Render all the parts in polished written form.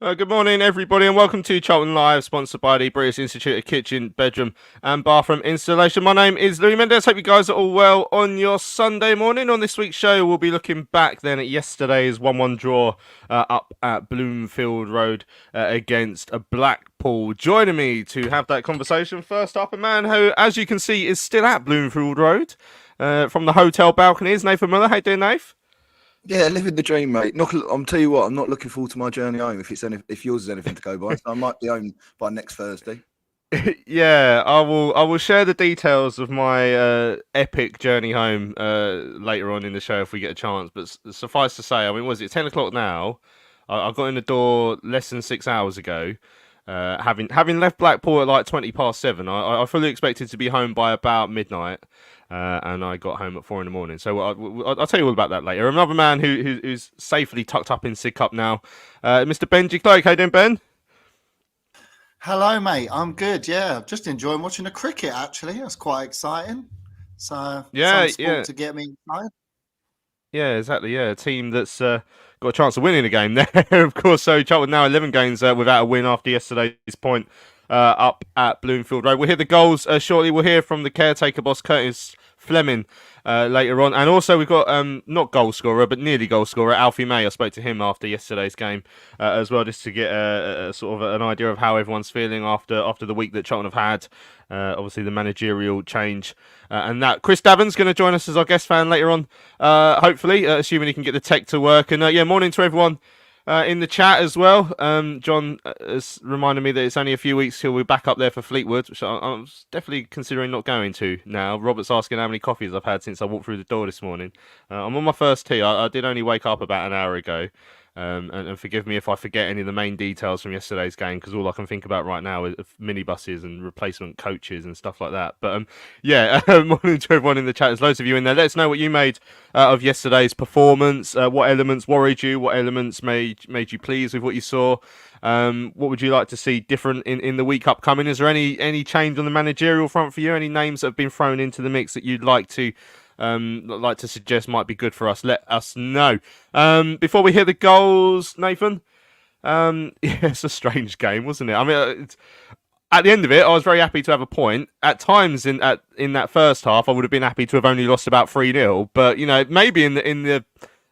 Good morning, everybody, and welcome to Charlton Live, sponsored by the British Institute of Kitchen, Bedroom, and Bathroom Installation. My name is Louis Mendes. Hope you guys are all well on your Sunday morning. On this week's show, we'll be looking back then at yesterday's 1-1 draw up at Bloomfield Road against Blackpool. Joining me to have that conversation, first up, a man who, as you can see, is still at Bloomfield Road from the hotel balconies. Nathan Miller. How you doing, Nath? Yeah, living the dream, mate. I'm tell you what, I'm not looking forward to my journey home if yours is anything to go by. So I might be home by next Thursday. Yeah, I will share the details of my epic journey home later on in the show if we get a chance. But suffice to say, I mean, was it 10 o'clock now? I got in the door less than 6 hours ago. Having left Blackpool at like 7:20. I fully expected to be home by about midnight. And I got home at 4 in the morning. So I'll tell you all about that later. Another man who's safely tucked up in Sidcup now, Mr. Benji Cloak. How you doing, Ben? Hello, mate. I'm good. Yeah, just enjoying watching the cricket. Actually, that's quite exciting. So Yeah, some sport yeah, to get me excited. yeah, exactly. Yeah, a team that's got a chance of winning a game there. Of course, so Charlton now 11 games without a win after yesterday's point up at Bloomfield Road. We'll hear the goals shortly. We'll hear from the caretaker boss, Curtis Fleming, later on. And also we've got not goal scorer, but nearly goal scorer, Alfie May. I spoke to him after yesterday's game as well, just to get a sort of an idea of how everyone's feeling after the week that Charlton have had. Obviously the managerial change and that. Chris Davern's going to join us as our guest fan later on, hopefully, assuming he can get the tech to work. And yeah, morning to everyone in the chat as well. John has reminded me that it's only a few weeks till we're back up there for Fleetwood, which I'm definitely considering not going to now. Robert's asking how many coffees I've had since I walked through the door this morning. I'm on my first tea. I did only wake up about an hour ago. And forgive me if I forget any of the main details from yesterday's game, because all I can think about right now is minibuses and replacement coaches and stuff like that. But yeah, morning to everyone in the chat. There's loads of you in there. Let us know what you made of yesterday's performance. What elements worried you? What elements made you pleased with what you saw? What would you like to see different in the week upcoming? Is there any change on the managerial front for you? Any names that have been thrown into the mix that you'd like to suggest might be good for us? Let us know. Before we hear the goals, Nathan, yeah, it's a strange game, wasn't it? I mean, at the end of it, I was very happy to have a point. At times in that first half, I would have been happy to have only lost about 3-0. But maybe in the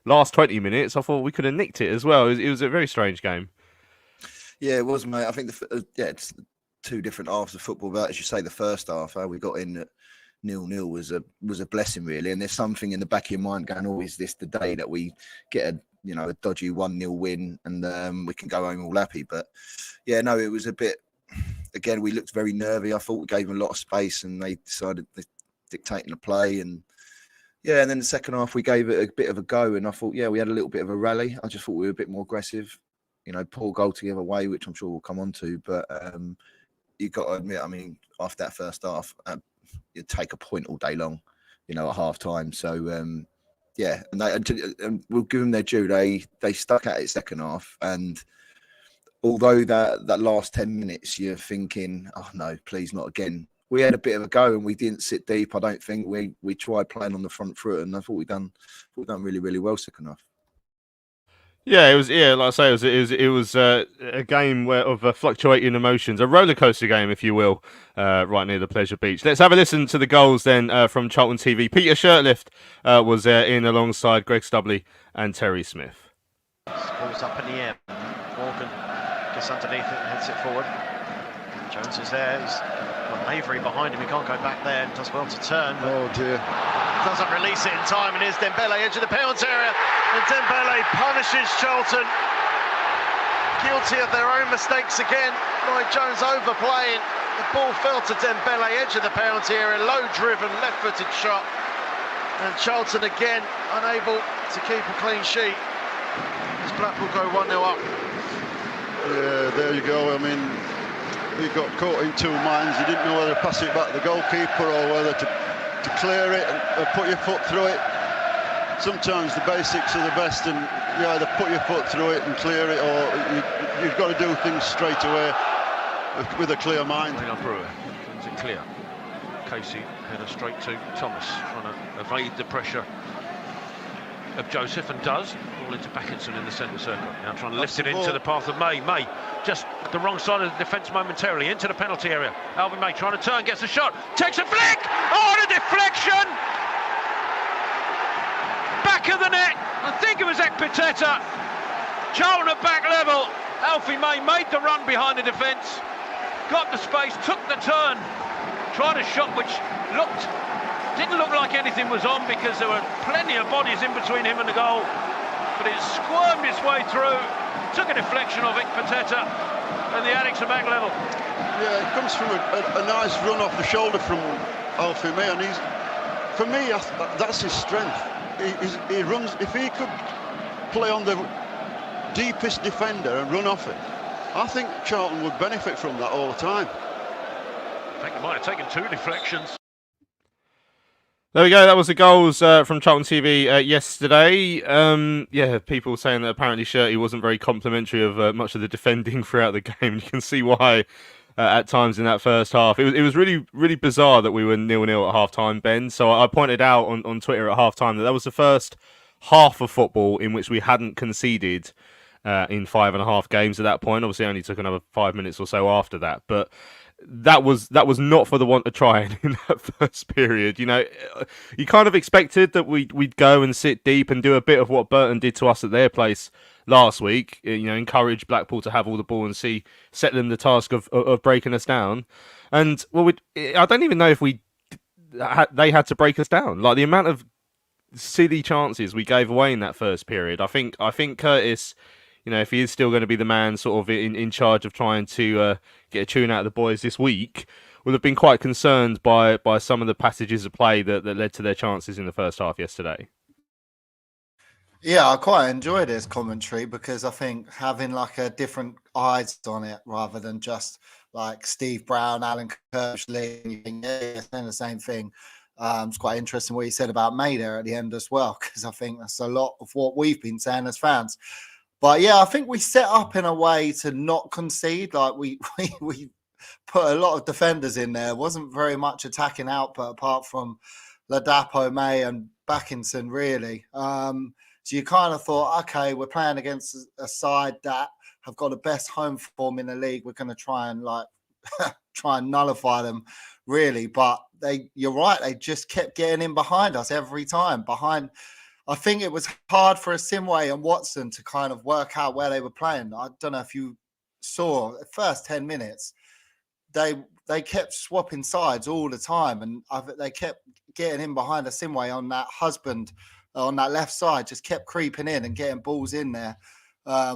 last 20 minutes, I thought we could have nicked it as well. It was a very strange game. Yeah, it was, mate. I think it's two different halves of football. But as you say, the first half, how we got in at 0-0 was a blessing, really. And there's something in the back of your mind going, "Oh, is this the day that we get a dodgy 1-0 win and we can go home all happy?" But yeah, no, it was a bit. Again, we looked very nervy. I thought we gave them a lot of space, and they decided they're dictating the play. And yeah, and then the second half we gave it a bit of a go, and I thought, yeah, we had a little bit of a rally. I just thought we were a bit more aggressive. Poor goal to give away, which I'm sure we'll come on to. But you got to admit, I mean, after that first half, you'd take a point all day long, at half time. So yeah, and we'll give them their due. They stuck at it second half, and although that last 10 minutes, you're thinking, oh no, please not again. We had a bit of a go and we didn't sit deep. I don't think we tried playing on the front foot, and I thought we done really, really well second half. Yeah, it was. Yeah, like I say, it was a game of fluctuating emotions, a roller coaster game, if you will, right near the Pleasure Beach. Let's have a listen to the goals then from Charlton TV. Peter Shirtlift was in alongside Greg Stubley and Terry Smith. Ball's up in the air. Morgan gets underneath it and heads it forward. Jones is there. He's got Avery behind him. He can't go back there and does well to turn. Oh dear. Doesn't release it in time, and here's Dembele, edge of the penalty area, and Dembele punishes Charlton. Guilty of their own mistakes again. Lloyd Jones overplaying. The ball fell to Dembele, edge of the penalty area, low-driven, left-footed shot. And Charlton again unable to keep a clean sheet as Blackpool go 1-0 up. Yeah, there you go. I mean, he got caught in two minds. He didn't know whether to pass it back to the goalkeeper or whether to clear it and put your foot through it. Sometimes the basics are the best, and you either put your foot through it and clear it, or you've got to do things straight away with a clear mind. Brewer comes in clear. Casey header straight to Thomas, trying to evade the pressure of Joseph, and does. Ball into Backinson in the centre circle. Now trying to lift it the into ball. the path of May. May just the wrong side of the defence momentarily, into the penalty area. Alfie May trying to turn, gets a shot, takes a flick! Oh, and a deflection! Back of the net, I think it was Ekpiteta. Charlton at back level. Alfie May made the run behind the defence, got the space, took the turn, tried a shot which didn't look like anything was on because there were plenty of bodies in between him and the goal, but it squirmed its way through, took a deflection of Ekpiteta, and the Addicks are back level. Yeah, it comes from a nice run off the shoulder from Alfie May, and for me, that's his strength. He runs. If he could play on the deepest defender and run off it, I think Charlton would benefit from that all the time. I think he might have taken 2 deflections. There we go. That was the goals from Charlton TV yesterday. People saying that apparently Shirty wasn't very complimentary of much of the defending throughout the game. You can see why at times in that first half. It was really, really bizarre that we were 0-0 at half-time, Ben. So I pointed out on Twitter at half-time that was the first half of football in which we hadn't conceded in 5.5 games at that point. Obviously, it only took another 5 minutes or so after that. But that was not for the want of trying in that first period. You know, you kind of expected that we'd go and sit deep and do a bit of what Burton did to us at their place last week. You know, encourage Blackpool to have all the ball and set them the task of breaking us down. And well, I don't even know if they had to break us down. Like the amount of silly chances we gave away in that first period. I think Curtis, you know, if he is still going to be the man sort of in charge of trying to get a tune out of the boys this week, would have been quite concerned by some of the passages of play that led to their chances in the first half yesterday. Yeah, I quite enjoyed his commentary because I think having like a different eyes on it rather than just like Steve Brown, Alan Kirchley, saying the same thing. It's quite interesting what he said about May there at the end as well, because I think that's a lot of what we've been saying as fans. But yeah, I think we set up in a way to not concede. Like we put a lot of defenders in there. Wasn't very much attacking output apart from Ladapo, May and Backinson, really. So you kind of thought, okay, we're playing against a side that have got the best home form in the league. We're going to try and nullify them, really. But you're right, they just kept getting in behind us every time. I think it was hard for Asimwe and Watson to kind of work out where they were playing. I don't know if you saw the first 10 minutes, they kept swapping sides all the time, and they kept getting in behind Asimwe on that on that left side, just kept creeping in and getting balls in there,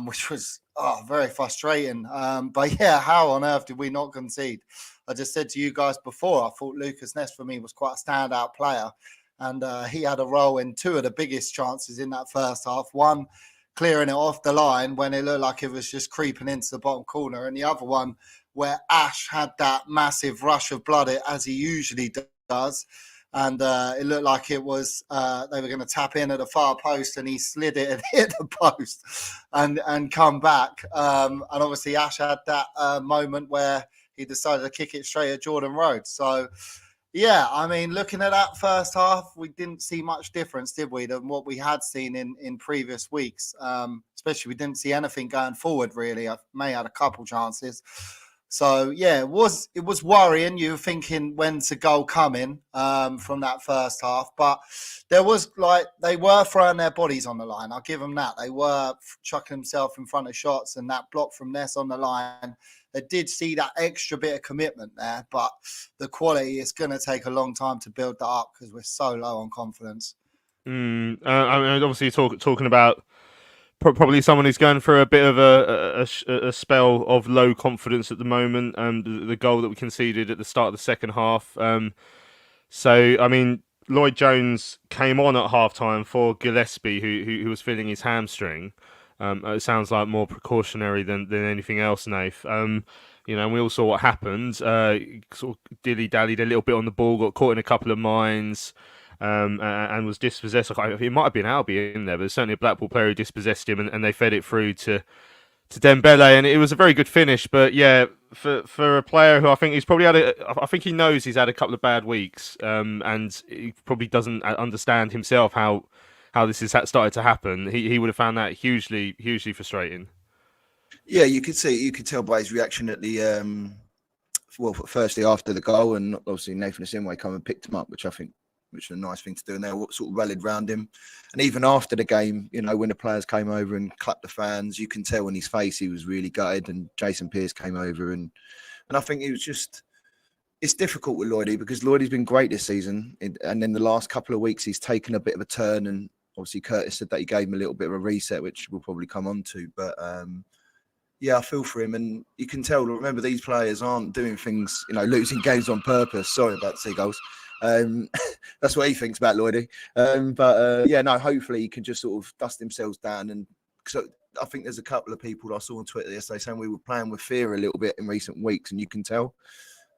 which was very frustrating. But yeah, how on earth did we not concede? I just said to you guys before, I thought Lucas Ness for me was quite a standout player. And he had a role in 2 of the biggest chances in that first half. One, clearing it off the line when it looked like it was just creeping into the bottom corner. And the other one where Ash had that massive rush of blood, as he usually does. And it looked like it was they were going to tap in at the far post, and he slid it and hit the post and come back. And obviously Ash had that moment where he decided to kick it straight at Jordan Rhodes. So, yeah, I mean, looking at that first half, we didn't see much difference, did we, than what we had seen in previous weeks. Especially we didn't see anything going forward, really. I may have had a couple chances. So, yeah, it was worrying. You were thinking, when's the goal coming from that first half? But there was, they were throwing their bodies on the line. I'll give them that. They were chucking themselves in front of shots, and that block from Ness on the line, they did see that extra bit of commitment there, but the quality is going to take a long time to build that up because we're so low on confidence. I mean, obviously, talking about probably someone who's going through a bit of a spell of low confidence at the moment. The goal that we conceded at the start of the second half. So, I mean, Lloyd Jones came on at half-time for Gillespie, who was feeling his hamstring. It sounds like more precautionary than anything else, Nath. You know, and we all saw what happened. Sort of dilly-dallied a little bit on the ball, got caught in a couple of mines, and was dispossessed. It might have been Albion in there, but certainly a Blackpool player who dispossessed him, and they fed it through to Dembele, and it was a very good finish. But yeah, for a player who I think he's probably I think he knows he's had a couple of bad weeks, and he probably doesn't understand himself how how this has started to happen, he would have found that hugely frustrating. Yeah, you could see, you could tell by his reaction at the well, firstly after the goal, and obviously Nathan Asimwe come and picked him up, which is a nice thing to do. And they sort of rallied round him. And even after the game, you know, when the players came over and clapped the fans, you can tell in his face he was really gutted. And Jason Pearce came over, and I think he was just. It's difficult with Lloydie because Lloydie's been great this season, and in the last couple of weeks he's taken a bit of a turn. And obviously Curtis said that he gave him a little bit of a reset, which we'll probably come on to, but. Yeah, I feel for him, and you can tell. Remember, these players aren't doing things, you know, losing games on purpose. Sorry about the Seagulls. That's what he thinks about Lloydie. Yeah, no. Hopefully, he can just sort of dust themselves down. And so, I think there's a couple of people I saw on Twitter yesterday saying we were playing with fear a little bit in recent weeks, and you can tell.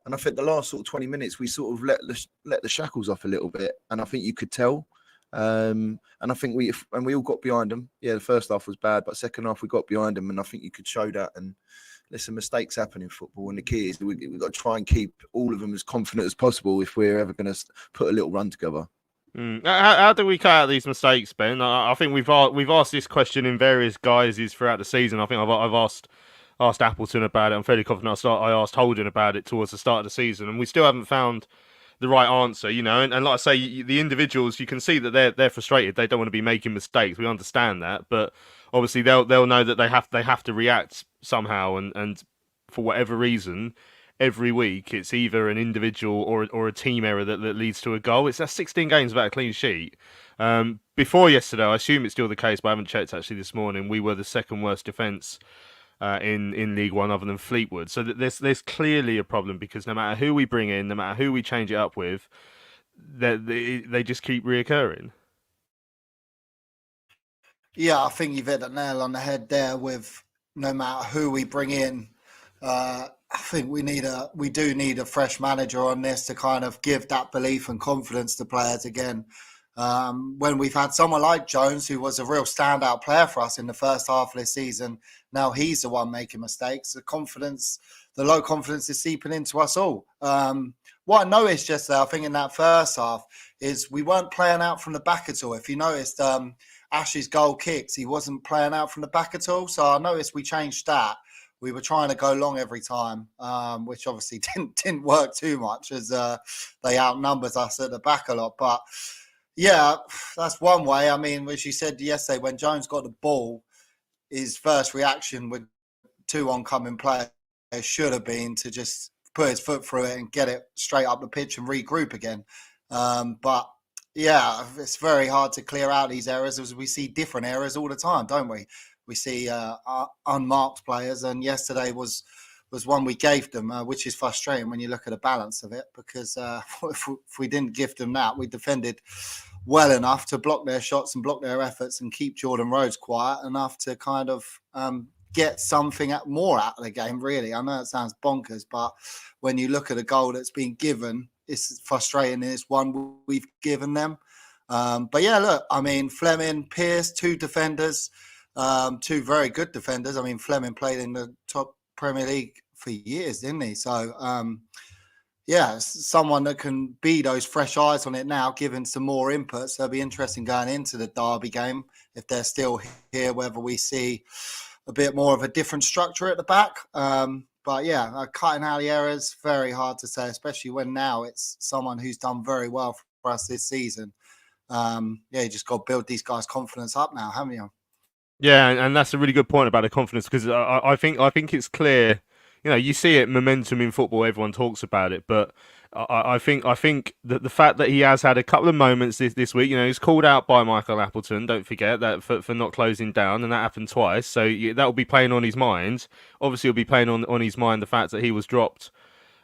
And I think the last sort of 20 minutes, we sort of let the shackles off a little bit, and I think you could tell. And I think we all got behind them. Yeah, the first half was bad, but second half we got behind them, and I think you could show that. And listen, mistakes happen in football, and the key is we've got to try and keep all of them as confident as possible if we're ever going to put a little run together. How do we cut out these mistakes, Ben? I think we've asked this question in various guises throughout the season. I think I've asked Appleton about it. I'm fairly confident I asked Holden about it towards the start of the season, and we still haven't found the right answer, you know. And like I say, the individuals, you can see that they're frustrated. They don't want to be making mistakes. We understand that, but obviously they'll know that they have to react somehow. And for whatever reason, every week it's either an individual or a team error that leads to a goal. That's 16 games without a clean sheet. Before yesterday, I assume it's still the case, but I haven't checked actually this morning. We were the second worst defence in League One, other than Fleetwood. So there's clearly a problem, because no matter who we bring in, no matter who we change it up with, they just keep reoccurring. Yeah, I think you've hit the nail on the head there. With no matter who we bring in, I think we do need a fresh manager on this to kind of give that belief and confidence to players again. When we've had someone like Jones, who was a real standout player for us in the first half of this season, now he's the one making mistakes. The low confidence is seeping into us all. What I noticed yesterday, I think in that first half, is we weren't playing out from the back at all. If you noticed, Ash's goal kicks, he wasn't playing out from the back at all. So I noticed we changed that. We were trying to go long every time, which obviously didn't work too much, as they outnumbered us at the back a lot. But yeah, that's one way. I mean, as you said yesterday, when Jones got the ball, his first reaction with two oncoming players should have been to just put his foot through it and get it straight up the pitch and regroup again. But yeah, it's very hard to clear out these errors, as we see different errors all the time, don't we? We see unmarked players, and yesterday was one we gave them, which is frustrating when you look at the balance of it, because if we didn't give them that, we defended well enough to block their shots and block their efforts and keep Jordan Rhodes quiet enough to kind of get something more out of the game, really. I know it sounds bonkers, but when you look at a goal that's been given, it's frustrating. It's one we've given them. But yeah, look, I mean, Fleming, Pearce, two defenders, two very good defenders. I mean, Fleming played in the top Premier League for years, didn't he? So, yeah, someone that can be those fresh eyes on it now, giving some more input. So it'll be interesting going into the Derby game, if they're still here, whether we see a bit more of a different structure at the back. But yeah, cutting out the errors, very hard to say, especially when now it's someone who's done very well for us this season. Yeah, you just got to build these guys' confidence up now, haven't you? Yeah, and that's a really good point about the confidence, because I think it's clear. You know, you see it, momentum in football. Everyone talks about it, but I think that the fact that he has had a couple of moments this week, you know, he's called out by Michael Appleton. Don't forget that for not closing down, and that happened twice. So that will be playing on his mind. Obviously, it'll be playing on his mind the fact that he was dropped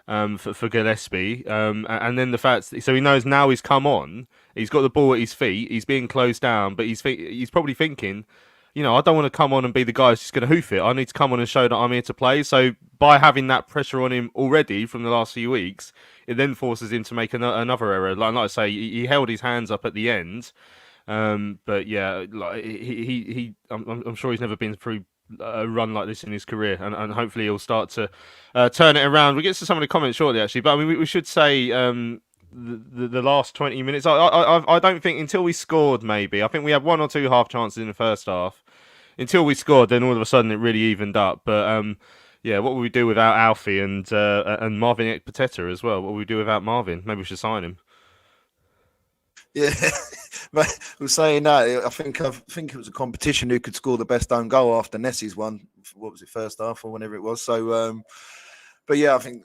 for Gillespie, and then the fact so he knows now he's come on. He's got the ball at his feet. He's being closed down, but he's probably thinking, you know, I don't want to come on and be the guy who's just going to hoof it. I need to come on and show that I'm here to play. So by having that pressure on him already from the last few weeks, it then forces him to make another error. Like I say, he held his hands up at the end. But yeah, like I'm sure he's never been through a run like this in his career, and hopefully he'll start to turn it around. We'll get to some of the comments shortly, actually. But I mean, we should say the last 20 minutes. I don't think until we scored. Maybe I think we had one or two half chances in the first half. Until we scored, then all of a sudden it really evened up. But yeah, what would we do without Alfie and Marvin Pateta as well? What would we do without Marvin? Maybe we should sign him. Yeah, but we're saying that. I think it was a competition who could score the best own goal after Nessie's one. What was it, first half or whenever it was? So, but yeah, I think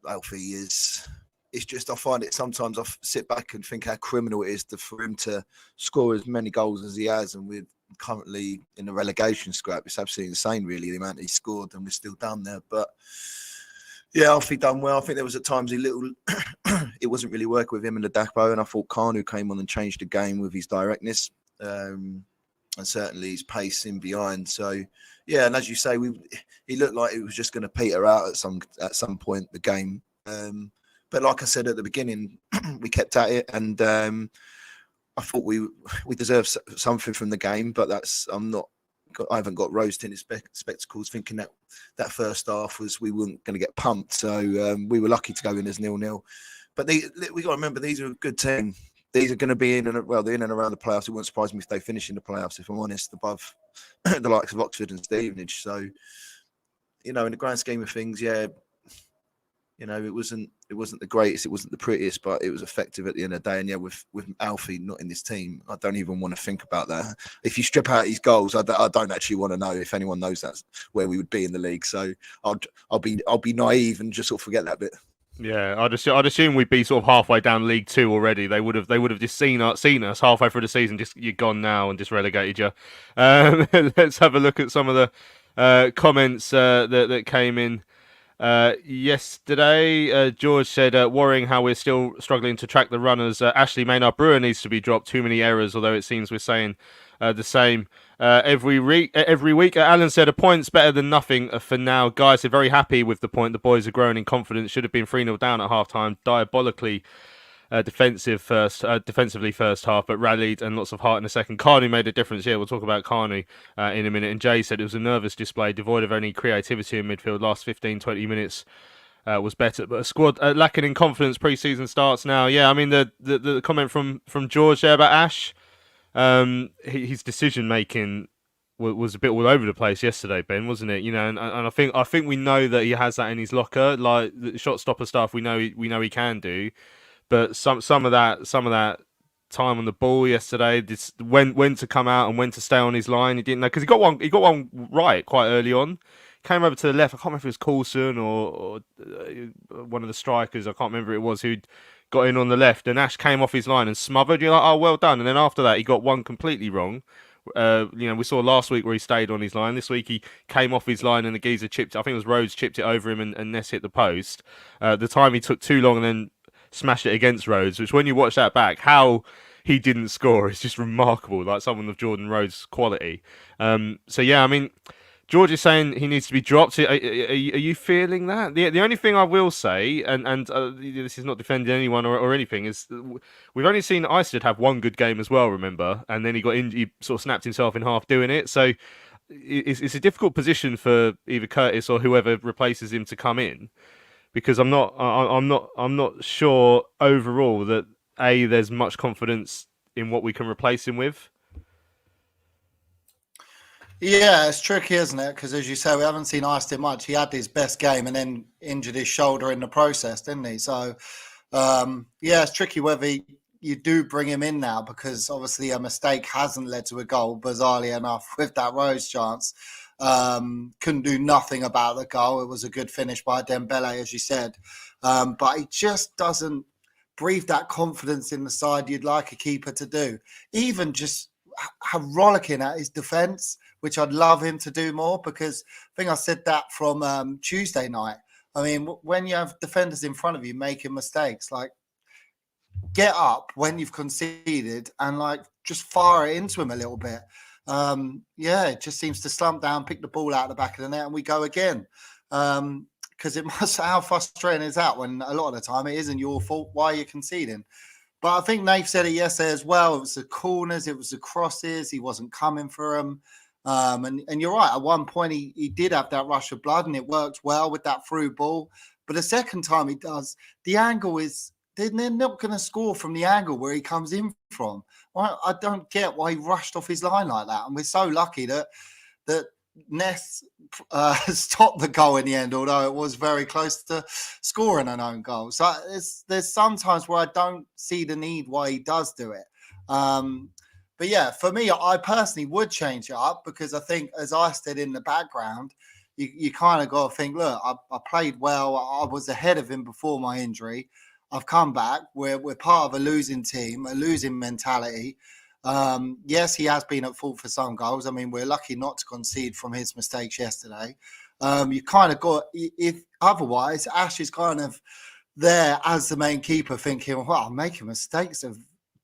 Alfie is. It's just I find it sometimes I sit back and think how criminal it is for him to score as many goals as he has, and we're currently in the relegation scrap. It's absolutely insane, really, the amount he scored, and we're still down there. But yeah, Alfie done well. I think there was at times it wasn't really working with him in the Dakpo, and I thought Kanu came on and changed the game with his directness, and certainly his pace in behind. So yeah, and as you say, he looked like it was just going to peter out at some point the game. But like I said at the beginning, we kept at it, and I thought we deserved something from the game. But I haven't got rose-tinted spectacles thinking that first half we weren't going to get pumped. So we were lucky to go in as 0-0. But we got to remember, these are a good team. These are going to be they're in and around the playoffs. It wouldn't surprise me if they finish in the playoffs, if I'm honest, above the likes of Oxford and Stevenage. So, in the grand scheme of things, yeah, it wasn't the greatest, it wasn't the prettiest, but it was effective at the end of the day. And yeah, with Alfie not in this team, I don't even want to think about that. If you strip out his goals, I don't actually want to know if anyone knows that's where we would be in the league. So I'll be naive and just sort of forget that bit. Yeah, I'd assume we'd be sort of halfway down League Two already. They would have just seen us halfway through the season. Just you're gone now and just relegated you. Let's have a look at some of the comments that came in. Yesterday, George said, worrying how we're still struggling to track the runners. Ashley Maynard Brewer needs to be dropped. Too many errors, although it seems we're saying the same every week. Alan said, a point's better than nothing for now. Guys are very happy with the point. The boys are growing in confidence. Should have been 3-0 down at half-time. Diabolically defensively first half, but rallied and lots of heart in the second. Carney made a difference. Yeah, we'll talk about Carney in a minute. And Jay said it was a nervous display, devoid of any creativity in midfield. Last 15-20 minutes was better, but a squad lacking in confidence. Pre-season starts now. Yeah, I mean the comment from George there about Ash, his decision making was a bit all over the place yesterday, Ben, wasn't it? And I think we know that he has that in his locker, like the shot stopper stuff. We know he can do. But some of that time on the ball yesterday, when to come out and when to stay on his line, he didn't know, because he got one right quite early on. Came over to the left. I can't remember if it was Coulson or one of the strikers. I can't remember who it was who got in on the left, and Ash came off his line and smothered. You're like, oh, well done. And then after that, he got one completely wrong. We saw last week where he stayed on his line. This week he came off his line and the geezer chipped. I think it was Rhodes chipped it over him and Ness hit the post. The time he took too long and then smashed it against Rhodes, which when you watch that back, how he didn't score is just remarkable, like someone of Jordan Rhodes' quality. So yeah, I mean, George is saying he needs to be dropped. Are you feeling that? The only thing I will say, and this is not defending anyone or anything, is we've only seen IceDid have one good game as well, remember? And then he sort of snapped himself in half doing it. So it's a difficult position for either Curtis or whoever replaces him to come in. Because I'm not sure overall that there's much confidence in what we can replace him with. Yeah, it's tricky, isn't it? Because as you say, we haven't seen IceDid much. He had his best game and then injured his shoulder in the process, didn't he? So yeah, it's tricky whether you do bring him in now, because obviously a mistake hasn't led to a goal, bizarrely enough, with that Rose chance. Couldn't do nothing about the goal. It was a good finish by Dembele, as you said, but he just doesn't breathe that confidence in the side you'd like a keeper to do. Even just rollicking at his defence, which I'd love him to do more, because I think I said that from Tuesday night. I mean, when you have defenders in front of you making mistakes, like, get up when you've conceded and like just fire it into him a little bit. Yeah, it just seems to slump down, pick the ball out of the back of the net, and we go again. Because how frustrating is that when a lot of the time it isn't your fault why you're conceding? But I think Nath said it yesterday as well. It was the corners, it was the crosses. He wasn't coming for them. And you're right. At one point, he did have that rush of blood, and it worked well with that through ball. But the second time he does, the angle is they're not going to score from the angle where he comes in from. Well, I don't get why he rushed off his line like that. And we're so lucky that Ness stopped the goal in the end, although it was very close to scoring an own goal. So there's sometimes where I don't see the need why he does do it. But yeah, for me, I personally would change it up because I think, as I said in the background, you kind of got to think, look, I played well. I was ahead of him before my injury. I've come back. We're part of a losing team, a losing mentality. Yes, he has been at fault for some goals. I mean, we're lucky not to concede from his mistakes yesterday. You kind of got, if otherwise, Ash is kind of there as the main keeper thinking, well, I'm making mistakes a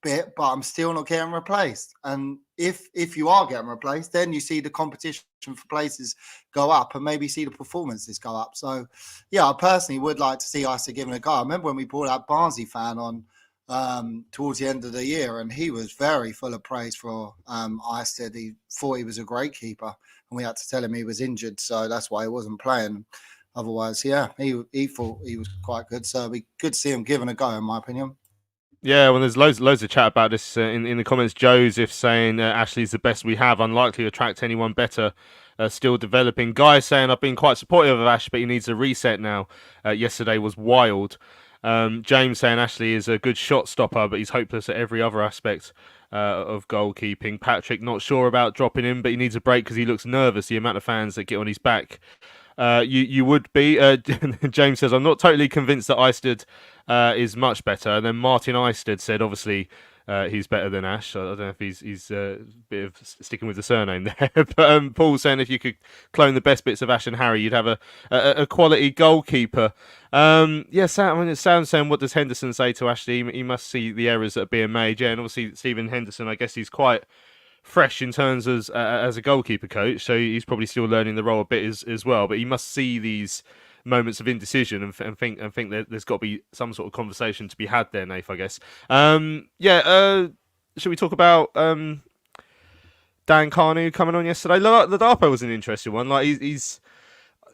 bit, but I'm still not getting replaced. And if you are getting replaced, then you see the competition for places go up and maybe see the performances go up. So, yeah, I personally would like to see Ister given a go. I remember when we brought that Barnsley fan on towards the end of the year, and he was very full of praise for Ister. He thought he was a great keeper, and we had to tell him he was injured, so that's why he wasn't playing. Otherwise, yeah, he thought he was quite good. So it'd be good to see him given a go, in my opinion. Yeah, well, there's loads of chat about this in the comments. Joseph saying Ashley's the best we have, unlikely to attract anyone better, still developing. Guy saying I've been quite supportive of Ash, but he needs a reset now. Yesterday was wild. James saying Ashley is a good shot stopper, but he's hopeless at every other aspect of goalkeeping. Patrick not sure about dropping him, but he needs a break because he looks nervous. The amount of fans that get on his back. You would be. James says, I'm not totally convinced that Eisted is much better. And then Martin Eisted said, obviously, he's better than Ash. I don't know if he's a bit of sticking with the surname there. But Paul saying if you could clone the best bits of Ash and Harry, you'd have a quality goalkeeper. Yeah, Sam saying, what does Henderson say to Ashley? He must see the errors that are being made. Yeah, and obviously Stephen Henderson, I guess he's quite fresh in terms as a goalkeeper coach, so he's probably still learning the role a bit as well. But he must see these moments of indecision and think that there's got to be some sort of conversation to be had there, Nath, I guess. Should we talk about Dan Carnew coming on yesterday? Ladapo was an interesting one. Like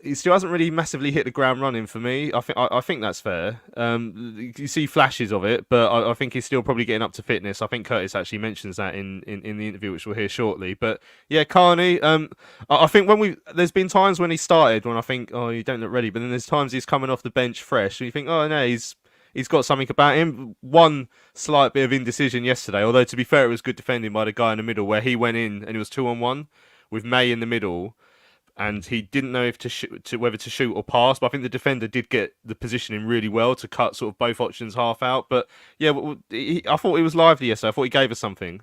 he still hasn't really massively hit the ground running for me. I think that's fair. You see flashes of it, but I think he's still probably getting up to fitness. I think Curtis actually mentions that in the interview, which we'll hear shortly. But yeah, Carney. I think there's been times when he started when I think, oh, you don't look ready, but then there's times he's coming off the bench fresh, and you think, oh no, he's got something about him. One slight bit of indecision yesterday, although to be fair, it was good defending by the guy in the middle where he went in and it was 2-on-1 with May in the middle. And he didn't know whether to shoot or pass. But I think the defender did get the positioning really well to cut sort of both options half out. But yeah, I thought he was lively yesterday. I thought he gave us something.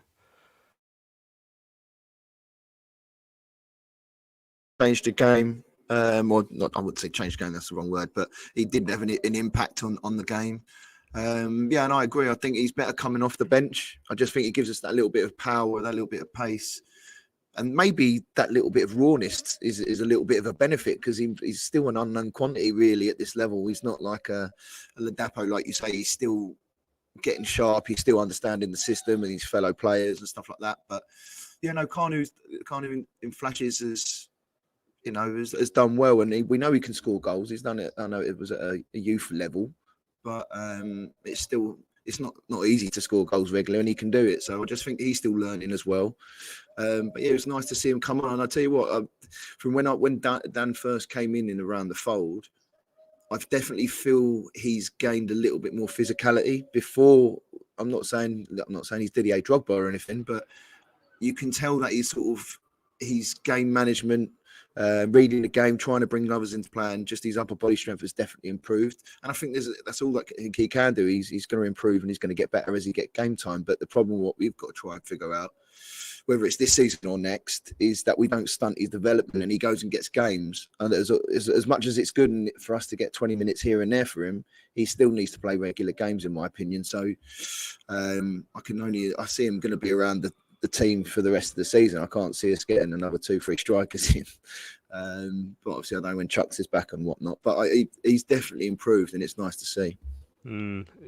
Changed the game. Or not, I wouldn't say changed the game, that's the wrong word. But he did have an impact on the game. Yeah, and I agree. I think he's better coming off the bench. I just think he gives us that little bit of power, that little bit of pace. And maybe that little bit of rawness is a little bit of a benefit because he's still an unknown quantity, really, at this level. He's not like a Ladapo, like you say. He's still getting sharp. He's still understanding the system and his fellow players and stuff like that. But, yeah, no, Carnew in flashes has done well. And we know he can score goals. He's done it. I know it was at a youth level. But it's not easy to score goals regularly, and he can do it. So I just think he's still learning as well. But yeah, it was nice to see him come on. And I tell you what, from when Dan first came in around the fold, I definitely feel he's gained a little bit more physicality. Before, I'm not saying he's Didier Drogba or anything, but you can tell that he's game management, reading the game, trying to bring others into play, and just his upper body strength has definitely improved. And I think that's all that he can do. He's going to improve and he's going to get better as he get game time. But the problem, what we've got to try and figure out, whether it's this season or next, is that we don't stunt his development and he goes and gets games. And as much as it's good for us to get 20 minutes here and there for him, he still needs to play regular games, in my opinion. So I see him going to be around the team for the rest of the season. I can't see us getting another 2-3 strikers in. But obviously I know when Chucks is back and whatnot. But he's definitely improved and it's nice to see.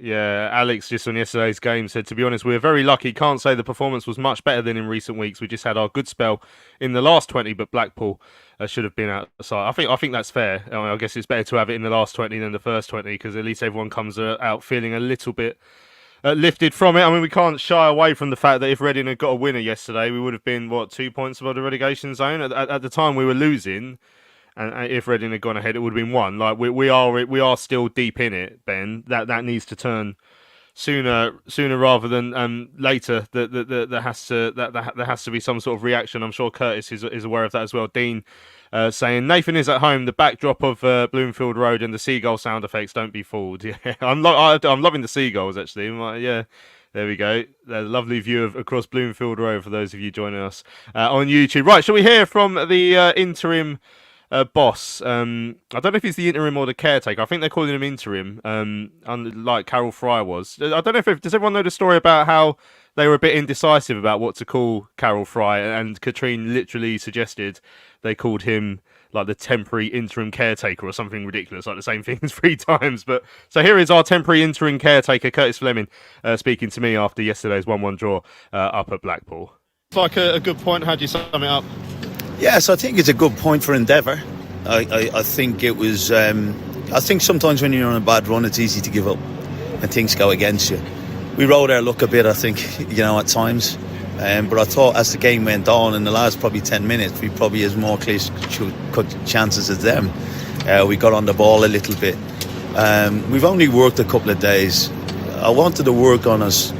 Yeah, Alex just on yesterday's game said, to be honest, we're very lucky. Can't say the performance was much better than in recent weeks. We just had our good spell in the last 20, but Blackpool should have been outside. I think that's fair. I guess it's better to have it in the last 20 than the first 20 because at least everyone comes out feeling a little bit lifted from it. I mean, we can't shy away from the fact that if Reading had got a winner yesterday, we would have been, 2 points above the relegation zone. At the time we were losing. And if Reading had gone ahead, it would have been 1. Like we are still deep in it, Ben. That needs to turn sooner rather than later. There has to be some sort of reaction. I'm sure Curtis is aware of that as well. Dean saying Nathan is at home. The backdrop of Bloomfield Road and the seagull sound effects. Don't be fooled. Yeah, I'm loving the seagulls actually. Yeah. There we go. A lovely view across Bloomfield Road for those of you joining us on YouTube. Right, shall we hear from the interim boss? I don't know if he's the interim or the caretaker. I think they're calling him interim, like Carol Fry was. I don't know does everyone know the story about how they were a bit indecisive about what to call Carol Fry, and Katrine literally suggested they called him like the temporary interim caretaker or something ridiculous, like the same thing as 3 times. But so here is our temporary interim caretaker, Curtis Fleming, speaking to me after yesterday's 1-1 draw up at Blackpool. It's like a good point. How do you sum it up? Yes, I think it's a good point for Endeavour. I think it was. I think sometimes when you're on a bad run, it's easy to give up and things go against you. We rode our luck a bit, I think, at times. But I thought as the game went on, in the last probably 10 minutes, we probably had more clear cut chances as them. We got on the ball a little bit. We've only worked a couple of days. I wanted to work on us,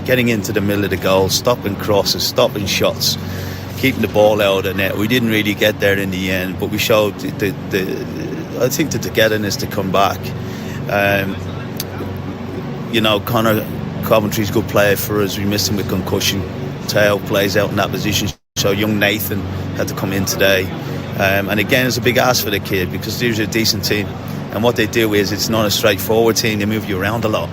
getting into the middle of the goal, stopping crosses, stopping shots, keeping the ball out of the net. We didn't really get there in the end, but we showed I think the togetherness to come back. Connor Coventry's a good player for us. We missed him with concussion. Teo plays out in that position. So young Nathan had to come in today. And again, it's a big ask for the kid because they're a decent team. And what they do is it's not a straightforward team. They move you around a lot.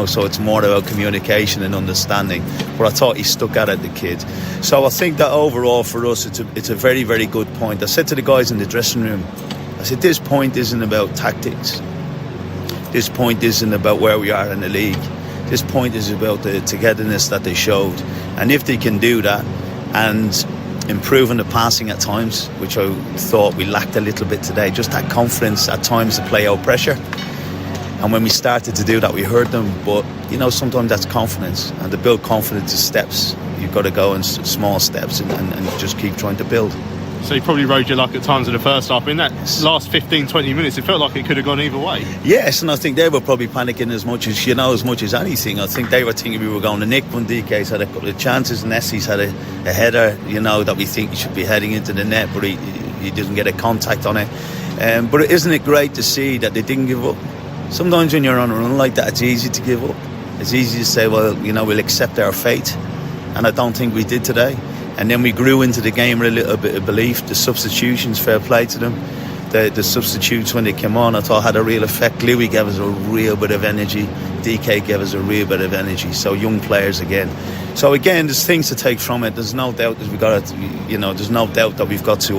So it's more about communication and understanding. But I thought he stuck at it, the kid. So I think that overall for us, it's a very, very good point. I said to the guys in the dressing room, I said, this point isn't about tactics. This point isn't about where we are in the league. This point is about the togetherness that they showed. And if they can do that and improving the passing at times, which I thought we lacked a little bit today, just that confidence at times to play out pressure. And when we started to do that, we heard them. But, sometimes that's confidence. And to build confidence is steps. You've got to go in small steps and just keep trying to build. So you probably rode your luck at times in the first half. In that last 15, 20 minutes, it felt like it could have gone either way. Yes, and I think they were probably panicking as much as anything. I think they were thinking we were going to nick one. DK's had a couple of chances, and Essie's had a header, that we think he should be heading into the net, but he didn't get a contact on it. But isn't it great to see that they didn't give up? Sometimes when you're on a run like that, it's easy to give up. It's easy to say, well, we'll accept our fate. And I don't think we did today. And then we grew into the game with a little bit of belief. The substitutions, fair play to them. The substitutes when they came on, I thought had a real effect. Louis gave us a real bit of energy. DK gave us a real bit of energy. So young players again. So again, there's things to take from it. There's no doubt that there's no doubt that we've got to